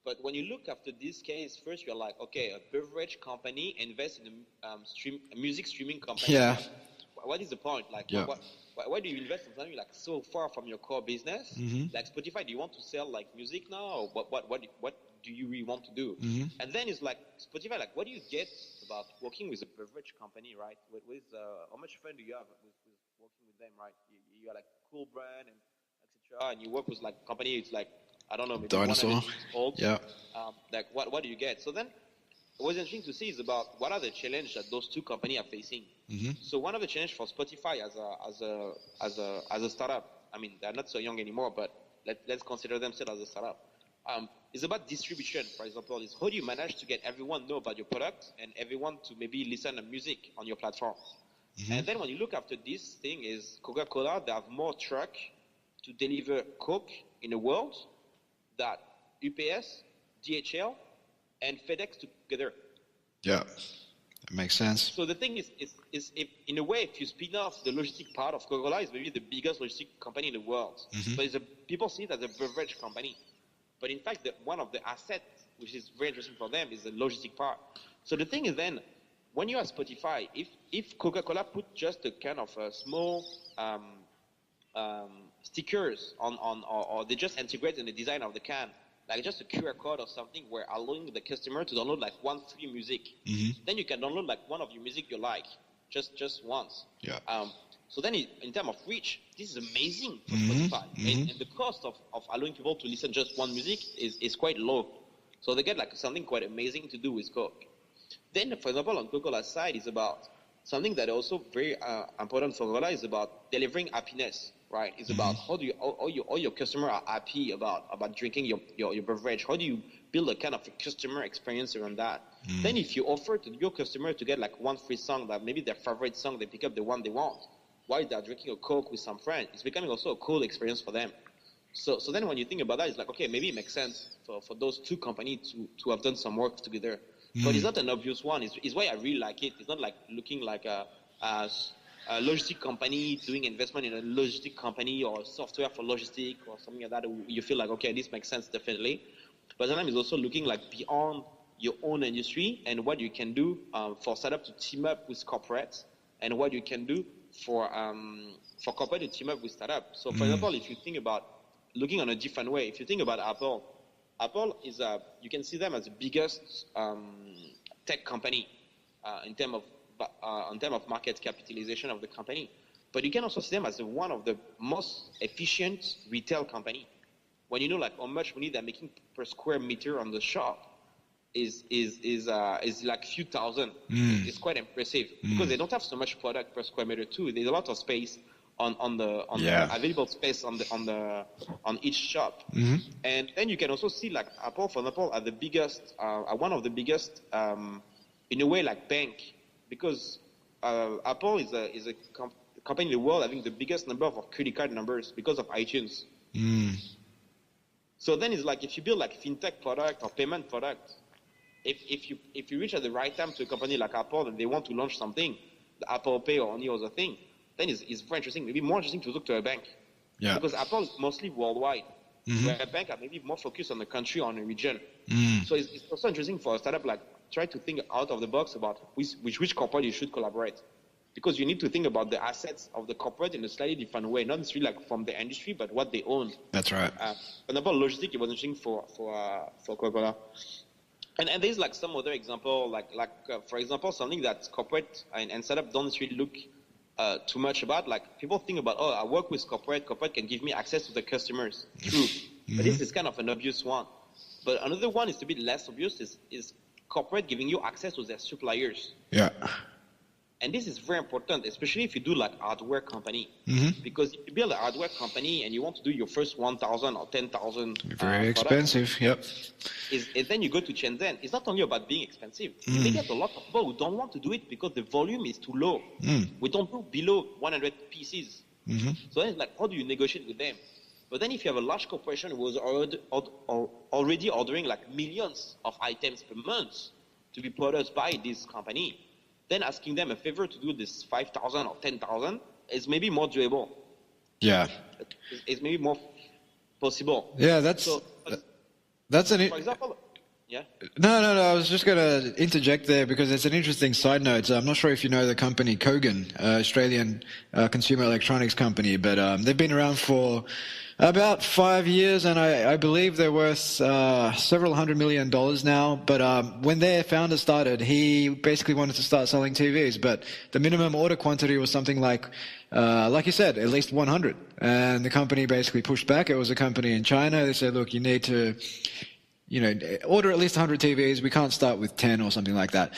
Speaker 2: but when you look after this case, first you're like, okay, a beverage company invests in a music streaming company.
Speaker 3: Yeah.
Speaker 2: What is the point? Like, why do you invest in something like so far from your core business? Like Spotify, do you want to sell like music now, or what do you really want to do? And then it's like Spotify, like what do you get about working with a beverage company, right? With how much fun do you have with working with them, right? You are like cool brand and etc. And you work with like company, it's like I don't know, maybe
Speaker 3: Dinosaur.
Speaker 2: 100 years old.
Speaker 3: Yeah.
Speaker 2: Like what do you get? So then what's interesting to see is about what are the challenges that those two companies are facing. So one of the challenges for Spotify as a startup, I mean they're not so young anymore, but let's consider themselves as a startup. It's about distribution, for example. Is how do you manage to get everyone know about your product and everyone to maybe listen to music on your platform? And then when you look after this thing is Coca-Cola, they have more truck to deliver Coke in the world that UPS, DHL, and FedEx together. Yeah,
Speaker 3: that makes sense.
Speaker 2: So the thing is if, in a way, if you spin off the logistic part of Coca-Cola, is maybe the biggest logistic company in the world. But people see it as a beverage company. But in fact, one of the assets, which is very interesting for them, is the logistic part. So the thing is then, when you are Spotify, if Coca-Cola put just a kind of a small stickers on or they just integrate in the design of the can, like just a QR code or something where allowing the customer to download like one free music. Then you can download like one of your music you like, just once.
Speaker 3: Yeah.
Speaker 2: So then in terms of reach, this is amazing for Spotify. And the cost of allowing people to listen just one music is quite low. So they get like something quite amazing to do with Coke. Then, for example, on Coca-Cola's side is about something that also very important for Coca-Cola is about delivering happiness, right? It's about how your customers are happy about drinking your beverage. How do you build a kind of a customer experience around that? Then if you offer to your customer to get like one free song, that maybe their favorite song, they pick up the one they want, while they're drinking a Coke with some friend, it's becoming also a cool experience for them. So then when you think about that, it's like, okay, maybe it makes sense for those two companies to have done some work together. But it's not an obvious one. It's why I really like it. It's not like looking like a logistic company doing investment in a logistic company or software for logistic or something like that. You feel like, okay, this makes sense definitely. But sometimes it's also looking like beyond your own industry and what you can do for startup to team up with corporates and what you can do for corporate to team up with startup. So for example, if you think about looking on a different way, if you think about Apple is you can see them as the biggest tech company in terms of market capitalization of the company, but you can also see them as one of the most efficient retail company. When you know like how much money they're making per square meter on the shop is like few thousand. It's quite impressive because they don't have so much product per square meter too. There's a lot of space on the available space on each shop. And then you can also see like Apple, for example, are the biggest, one of the biggest, in a way like bank, because Apple is a company in the world having the biggest number of credit card numbers because of iTunes. So then it's like if you build like fintech product or payment product, if you reach at the right time to a company like Apple and they want to launch something, the Apple Pay or any other thing, then it's very interesting. Maybe more interesting to look to a bank. Yeah. Because Apple is mostly worldwide, where a bank are maybe more focused on the country or on the region. So it's also interesting for a startup like try to think out of the box about which corporate you should collaborate. Because you need to think about the assets of the corporate in a slightly different way, not necessarily like from the industry, but what they own.
Speaker 3: That's right.
Speaker 2: For example, logistic, it was interesting for Coca-Cola. And there's like some other example, like for example, something that corporate and startup don't necessarily look too much about. Like people think about, I work with corporate can give me access to the customers. True. But this is kind of an obvious one. But another one is a bit less obvious is corporate giving you access to their suppliers.
Speaker 3: Yeah.
Speaker 2: And this is very important, especially if you do like hardware company. Because if you build a hardware company and you want to do your first 1,000 or 10,000
Speaker 3: very expensive, yep.
Speaker 2: And then you go to Shenzhen. It's not only about being expensive. You may get a lot of people who don't want to do it because the volume is too low. We don't do below 100 pieces. So then it's like, how do you negotiate with them? But then if you have a large corporation who was already ordering like millions of items per month to be produced by this company, then asking them a favor to do this 5,000 or 10,000 is maybe more doable.
Speaker 3: Yeah.
Speaker 2: It's maybe more possible.
Speaker 3: Yeah, that's an...
Speaker 2: For example, yeah?
Speaker 3: No, I was just going to interject there because it's an interesting side note. I'm not sure if you know the company Cogan, Australian consumer electronics company, but they've been around for about 5 years, and I believe they're worth several $100 million now. But when their founder started, he basically wanted to start selling TVs, but the minimum order quantity was something like you said, at least 100. And the company basically pushed back. It was a company in China. They said, look, you need to order at least 100 TVs. We can't start with 10 or something like that.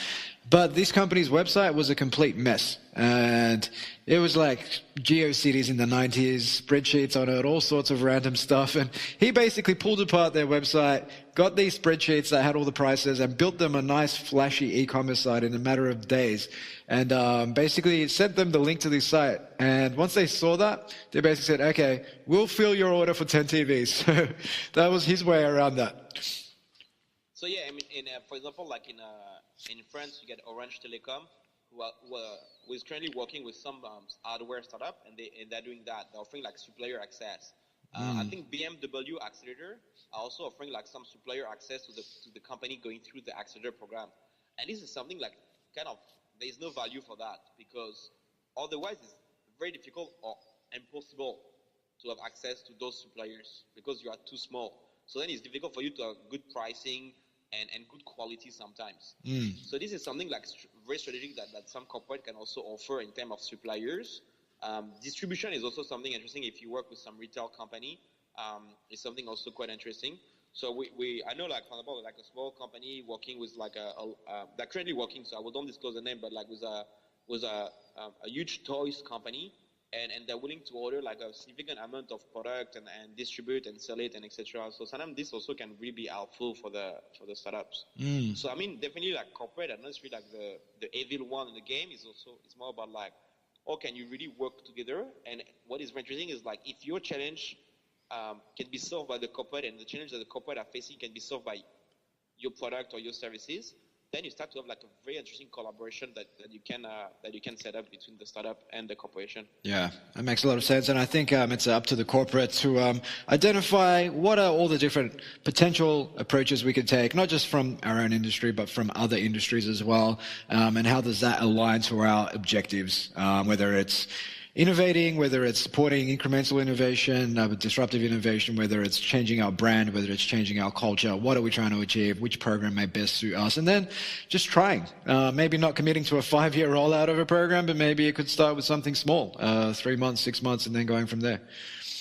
Speaker 3: But this company's website was a complete mess. And it was like GeoCities in the 90s, spreadsheets on it, all sorts of random stuff. And he basically pulled apart their website, got these spreadsheets that had all the prices, and built them a nice, flashy e-commerce site in a matter of days. And basically sent them the link to this site. And once they saw that, they basically said, okay, we'll fill your order for 10 TVs. So that was his way around that.
Speaker 2: So yeah, I mean, for example, like in France, you get Orange Telecom, who is currently working with some hardware startup, and they're doing that. They're offering like supplier access. I think BMW Accelerator are also offering like some supplier access to the company going through the accelerator program. And this is something like kind of there is no value for that because otherwise it's very difficult or impossible to have access to those suppliers because you are too small. So then it's difficult for you to have good pricing and good quality sometimes. So this is something like very strategic that some corporate can also offer in terms of suppliers. Distribution is also something interesting if you work with some retail company. It's something also quite interesting. So I know like for example like a small company working with like they're currently working, so I don't disclose the name, but like with a huge toys company. And they're willing to order like a significant amount of product and distribute and sell it and etc. So sometimes this also can really be helpful for the startups. So I mean definitely like corporate and not really like the evil one in the game it's more about like how can you really work together. And what is very interesting is like if your challenge can be solved by the corporate and the challenge that the corporate are facing can be solved by your product or your services, then you start to have like a very interesting collaboration that you can set up between the startup and the corporation. Yeah,
Speaker 3: that makes a lot of sense. And I think it's up to the corporate to identify what are all the different potential approaches we could take, not just from our own industry, but from other industries as well. And how does that align to our objectives, whether it's innovating, whether it's supporting incremental innovation, disruptive innovation, whether it's changing our brand, whether it's changing our culture, what are we trying to achieve, which program may best suit us, and then just trying. Maybe not committing to a 5-year rollout of a program, but maybe it could start with something small, 3 months, 6 months, and then going from there.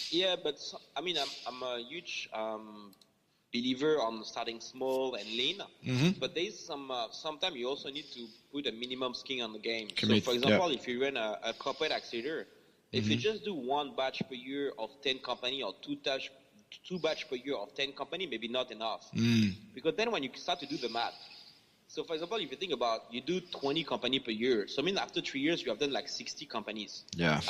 Speaker 2: Yeah, but I mean, I'm a huge believer on starting small and lean, but there's sometimes you also need to put a minimum skin on the game. So for example, if you run a corporate accelerator, if you just do 1 batch per year of 10 company or 2 batch per year of 10 company, maybe not enough. Because then when you start to do the math, so for example, if you think about you do 20 company per year, so I mean after 3 years you have done like 60 companies.
Speaker 3: Yeah.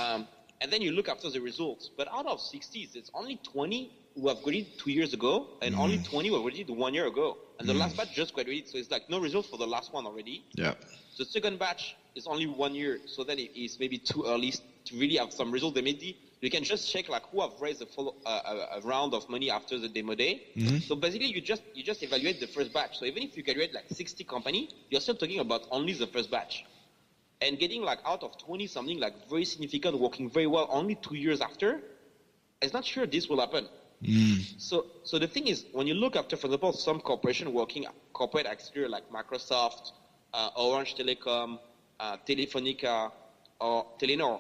Speaker 2: And then you look after the results, but out of 60, it's only 20 who have graduated 2 years ago, and only 20 who have graduated 1 year ago. And the last batch just graduated, so it's like no results for the last one already.
Speaker 3: Yeah.
Speaker 2: The second batch is only 1 year, so then it is maybe too early to really have some results. Maybe you can just check like who have raised a round of money after the demo day. So basically, you just evaluate the first batch. So even if you graduate like 60 company, you're still talking about only the first batch. And getting like out of 20 something like very significant, working very well only 2 years after, it's not sure this will happen. So the thing is, when you look after, for example, some corporation working corporate accelerator like Microsoft, Orange Telecom, Telefonica, or Telenor,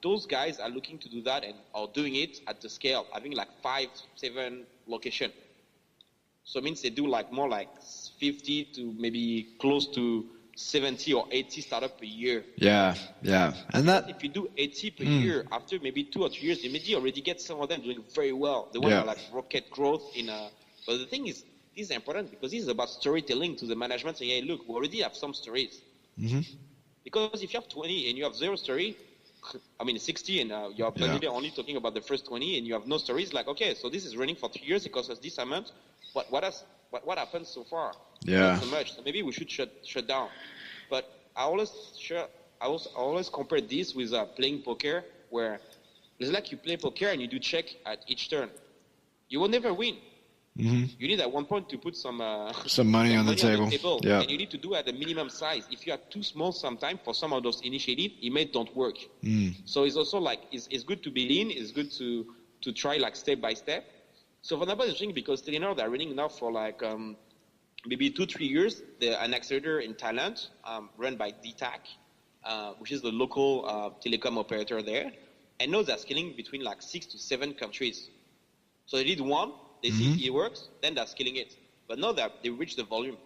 Speaker 2: those guys are looking to do that and are doing it at the scale, having like 5, 7 location. So it means they do like more like 50 to maybe close to 70 or 80 startup per year.
Speaker 3: Yeah. And that,
Speaker 2: if you do 80 per year, after maybe 2 or 3 years, you may already get some of them doing very well. The ones are like rocket growth but the thing is, this is important because this is about storytelling to the management saying, hey, look, we already have some stories. Because if you have 20 and you have zero story, 60 and you're basically only talking about the first 20 and you have no stories, like, okay, so this is running for 3 years, it costs us this amount, but what happened so far? Not so much. So maybe we should shut down. But I always compare this with playing poker, where it's like you play poker and you do check at each turn. You will never win. You need at one point to put some
Speaker 3: money on the table. Yeah.
Speaker 2: And you need to do at a minimum size. If you are too small sometimes for some of those initiatives, it may don't work. So it's also like it's good to be lean. It's good to try like step by step. So for example, it's interesting because Telenor, they're running now for like maybe 2-3 years. They're an accelerator in Thailand, run by DTAC, which is the local telecom operator there. And now they're scaling between like 6 to 7 countries. So they did one. They see it works, then they're scaling it. But now that they reach the volume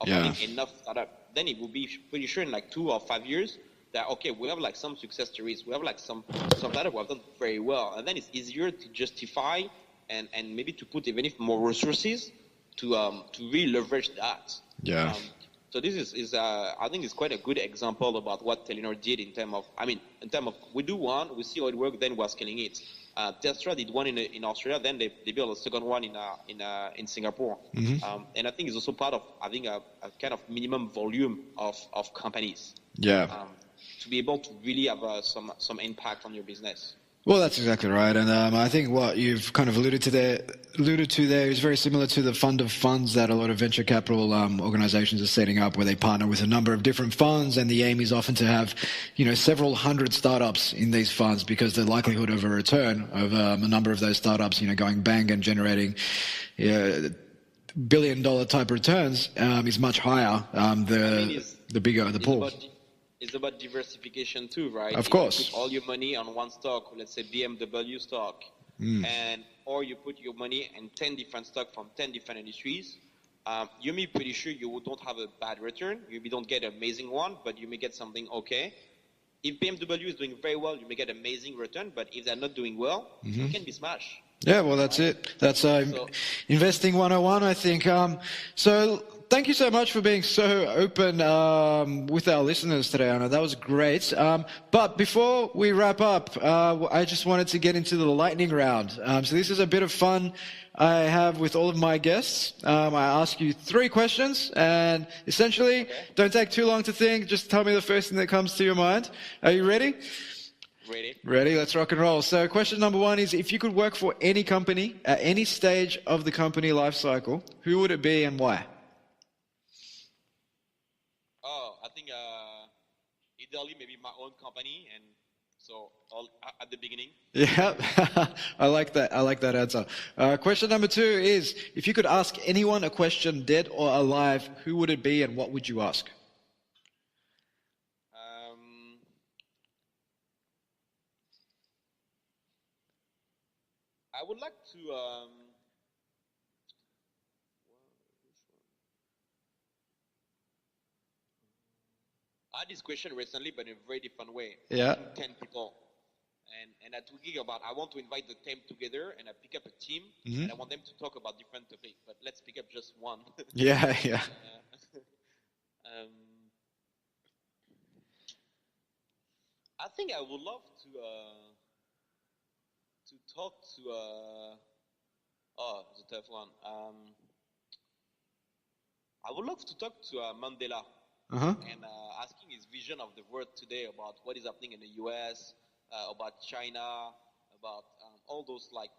Speaker 2: of having enough startup, then it will be pretty sure in like 2 or 5 years that, okay, we have like some success stories. We have like some startup who have done very well. And then it's easier to justify and maybe to put even if more resources to really leverage that.
Speaker 3: Yeah.
Speaker 2: So this is I think it's quite a good example about what Telenor did in terms of we do one, we see how it works, then we're scaling it. Telstra did one in Australia, then they built a second one in Singapore. And I think it's also part of having a kind of minimum volume of companies.
Speaker 3: Yeah.
Speaker 2: To be able to really have some impact on your business.
Speaker 3: Well, that's exactly right, and I think what you've kind of alluded to there is very similar to the fund of funds that a lot of venture capital organizations are setting up, where they partner with a number of different funds, and the aim is often to have, several hundred startups in these funds, because the likelihood of a return of a number of those startups, going bang and generating billion-dollar type returns is much higher. The bigger the pool.
Speaker 2: It's about diversification too, right?
Speaker 3: Of course.
Speaker 2: You put all your money on one stock, let's say BMW stock, or you put your money in 10 different stocks from 10 different industries, you may be pretty sure you don't have a bad return. You may don't get an amazing one, but you may get something okay. If BMW is doing very well, you may get amazing return, but if they're not doing well, you can be smashed.
Speaker 3: Yeah, well, that's it. That's investing 101, I think. So thank you so much for being so open with our listeners today, Arnaud. That was great. But before we wrap up, I just wanted to get into the lightning round. So this is a bit of fun I have with all of my guests. I ask you 3 questions, and essentially, don't take too long to think. Just tell me the first thing that comes to your mind. Are you ready? Ready, let's rock and roll. So question number 1 is, if you could work for any company at any stage of the company life cycle, who would it be and why?
Speaker 2: I think ideally maybe my own company, and so all at the beginning.
Speaker 3: Yeah, I like that answer. Question number 2 is, if you could ask anyone a question, dead or alive, who would it be and what would you ask?
Speaker 2: I would like to I had this question recently, but in a very different way.
Speaker 3: Yeah.
Speaker 2: 10 people. And I'm talking about, I want to invite the team together, and I pick up a team, and I want them to talk about different topics. But let's pick up just one.
Speaker 3: Yeah.
Speaker 2: I think I would love to talk to it's a tough one. I would love to talk to Mandela and asking his vision of the world today about what is happening in the US, about China, about all those like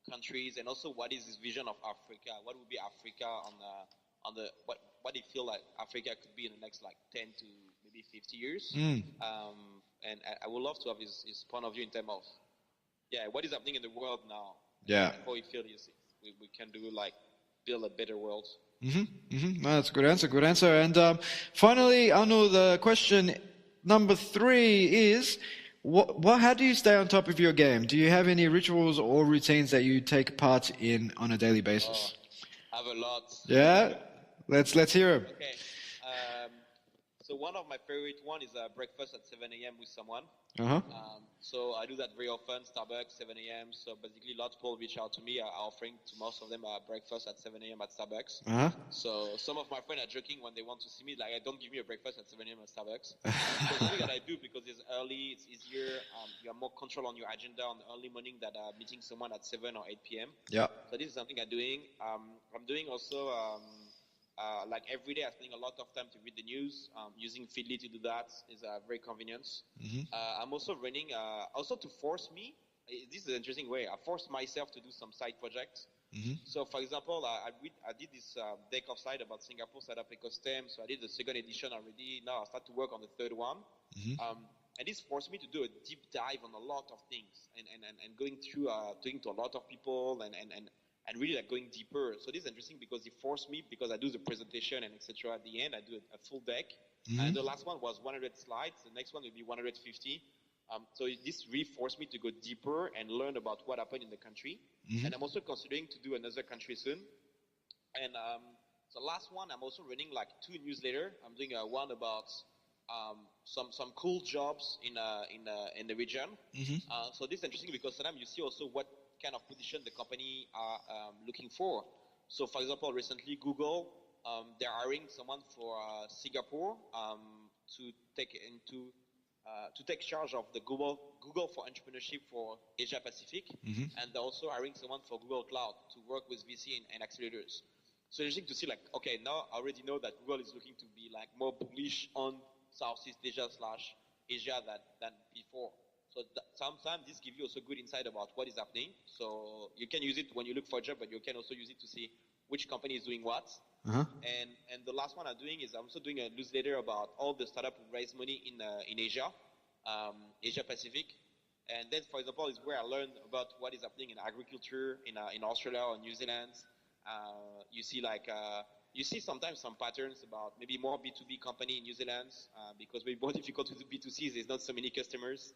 Speaker 2: countries, and also what is his vision of Africa? What would be Africa on the what do you feel like Africa could be in the next like 10 to maybe 50 years? And I would love to have his point of view in terms of what is happening in the world now.
Speaker 3: Yeah.
Speaker 2: How he feels we can do like build a better world.
Speaker 3: No, that's a good answer. And finally, Arnaud, the question number 3 is, How do you stay on top of your game? Do you have any rituals or routines that you take part in on a daily basis?
Speaker 2: I have a lot.
Speaker 3: Yeah, let's hear them.
Speaker 2: Okay. So one of my favorite one is breakfast at 7 a.m. with someone.
Speaker 3: Uh-huh.
Speaker 2: So I do that very often. Starbucks, 7 a.m. So basically, lots of people reach out to me, offering to most of them breakfast at 7 a.m. at Starbucks.
Speaker 3: Uh-huh.
Speaker 2: So some of my friends are joking when they want to see me, like, don't give me a breakfast at 7 a.m. at Starbucks. So something that I do because it's early, it's easier. You have more control on your agenda on the early morning than meeting someone at 7 or 8 p.m.
Speaker 3: Yeah.
Speaker 2: So this is something I'm doing. I'm doing also. Like every day, I'm spending a lot of time to read the news. Using Feedly to do that is very convenient.
Speaker 3: Mm-hmm.
Speaker 2: I'm also running, also to force me. This is an interesting way. I forced myself to do some side projects.
Speaker 3: Mm-hmm.
Speaker 2: So, for example, I did this deck of slides about Singapore startup ecosystem. So I did the second edition already. Now I start to work on the third one.
Speaker 3: Mm-hmm.
Speaker 2: And this forced me to do a deep dive on a lot of things and going through talking to a lot of people and really like going deeper. So this is interesting because it forced me, because I do the presentation and etc. At the end, I do a full deck.
Speaker 3: Mm-hmm.
Speaker 2: And the last one was 100 slides. The next one will be 150. So this really forced me to go deeper and learn about what happened in the country.
Speaker 3: Mm-hmm.
Speaker 2: And I'm also considering to do another country soon. And the last one, I'm also running like 2 newsletters. I'm doing one about some cool jobs in the region.
Speaker 3: Mm-hmm.
Speaker 2: So this is interesting because sometimes you see also what kind of position the company are looking for. So, for example, recently Google, they're hiring someone for Singapore to take charge of the Google for entrepreneurship for Asia Pacific,
Speaker 3: Mm-hmm.
Speaker 2: and they're also hiring someone for Google Cloud to work with VC and accelerators. So interesting to see, like, okay, now I already know that Google is looking to be like more bullish on Southeast Asia/Asia than before. So sometimes this gives you also good insight about what is happening. So you can use it when you look for a job, but you can also use it to see which company is doing what.
Speaker 3: Uh-huh.
Speaker 2: And the last one I'm doing is I'm also doing a newsletter about all the startups who raise money in Asia, Asia Pacific. And then, for example, is where I learned about what is happening in agriculture in Australia or New Zealand. You see sometimes some patterns about maybe more B2B company in New Zealand because it's more difficult to do B2C. There's not so many customers.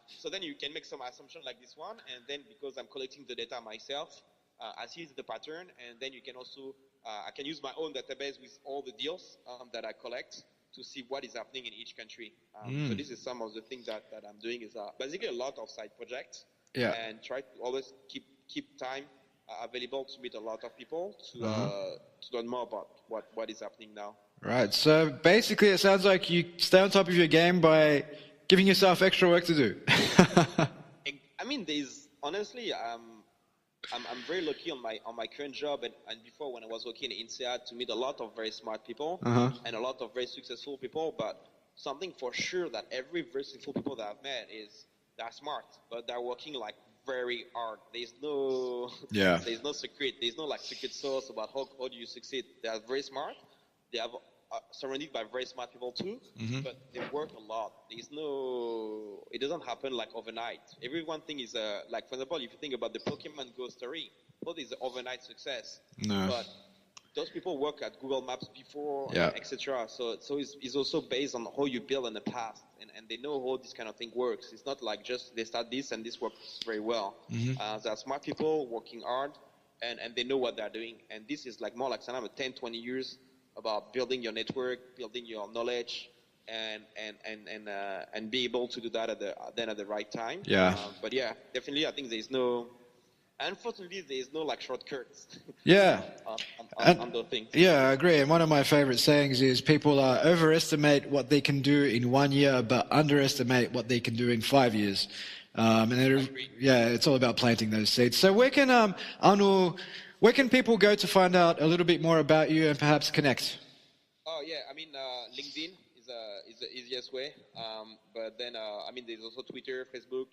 Speaker 2: So then you can make some assumption like this one, and then because I'm collecting the data myself, I see the pattern, and then you can also I can use my own database with all the deals that I collect to see what is happening in each country. So this is some of the things that I'm doing is basically a lot of side projects, and try to always keep time available to meet a lot of people to learn more about what is happening now. Right.
Speaker 3: So basically, it sounds like you stay on top of your game by giving yourself extra work to do.
Speaker 2: I mean, there's honestly, I'm very lucky on my current job and before when I was working in INSEAD to meet a lot of very smart people and a lot of very successful people. But something for sure that every very successful people that I've met is they're smart, but they're working like very hard. There's no secret. There's no like secret sauce about how do you succeed. They are very smart. They have surrounded by very smart people too, but they work a lot. It doesn't happen like overnight. Everyone thing is like, for example, if you think about the Pokemon Go story, what is the overnight success?
Speaker 3: No.
Speaker 2: But those people work at Google Maps before, etc. So it's also based on how you build in the past, and they know how this kind of thing works. It's not like just they start this and this works very well. There are smart people working hard, and they know what they're doing. And this is like more like some 10, 20 years about building your network, building your knowledge, and be able to do that at the right time. But yeah, definitely, I think unfortunately, there is no like shortcuts. On those things.
Speaker 3: Yeah, I agree. And one of my favorite sayings is people overestimate what they can do in 1 year, but underestimate what they can do in 5 years. It's all about planting those seeds. So where can Arnaud, where can people go to find out a little bit more about you and perhaps connect?
Speaker 2: Oh yeah, I mean LinkedIn is the easiest way. But then I mean there's also Twitter, Facebook,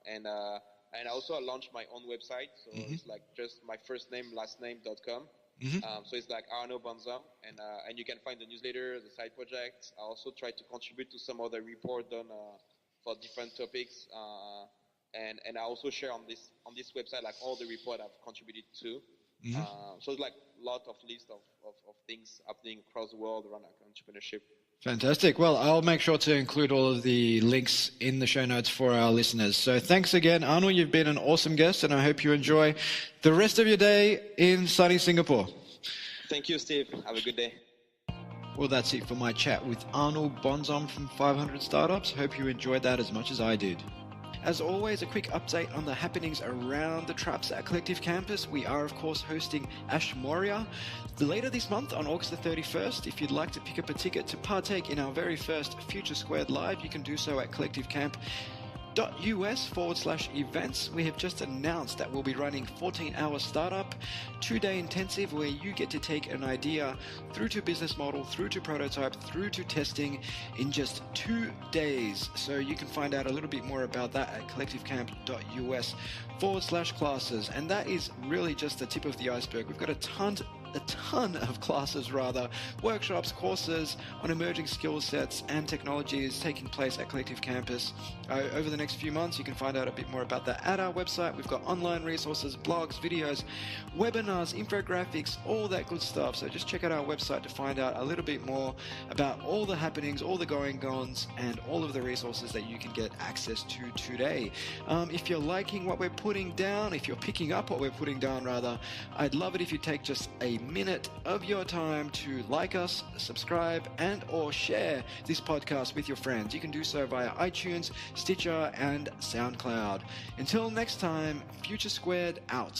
Speaker 2: and I also launched my own website. So it's like just my first name, last name.com. So it's like Arnaud Bonzom, and you can find the newsletter, the side projects. I also try to contribute to some other report done for different topics. And I also share on this website like all the report I've contributed to. So it's like a lot of list of things happening across the world around like entrepreneurship.
Speaker 3: Fantastic. Well, I'll make sure to include all of the links in the show notes for our listeners. So thanks again, Arnaud. You've been an awesome guest, and I hope you enjoy the rest of your day in sunny Singapore.
Speaker 2: Thank you, Steve. Have a good day.
Speaker 3: Well, that's it for my chat with Arnaud Bonzom from 500 Startups. Hope you enjoyed that as much as I did. As always, a quick update on the happenings around the Traps at Collective Campus. We are, of course, hosting Ash Moria later this month on August the 31st. If you'd like to pick up a ticket to partake in our very first Future Squared Live, you can do so at collectivecamp.us/events. We have just announced that we'll be running 14-hour startup, 2-day intensive where you get to take an idea through to business model, through to prototype, through to testing in just 2 days. So you can find out a little bit more about that at collectivecamp.us/classes. And that is really just the tip of the iceberg. We've got a ton of classes, workshops, courses on emerging skill sets and technologies taking place at Collective Campus over the next few months. You can find out a bit more about that at our website. We've got online resources, blogs, videos, webinars, infographics, all that good stuff. So just check out our website to find out a little bit more about all the happenings, all the going-ons, and all of the resources that you can get access to today. If you're liking what we're putting down, if you're picking up what we're putting down, I'd love it if you take just a minute of your time to like us, subscribe, and or share this podcast with your friends. You can do so via iTunes, Stitcher, and SoundCloud. Until next time, Future Squared out.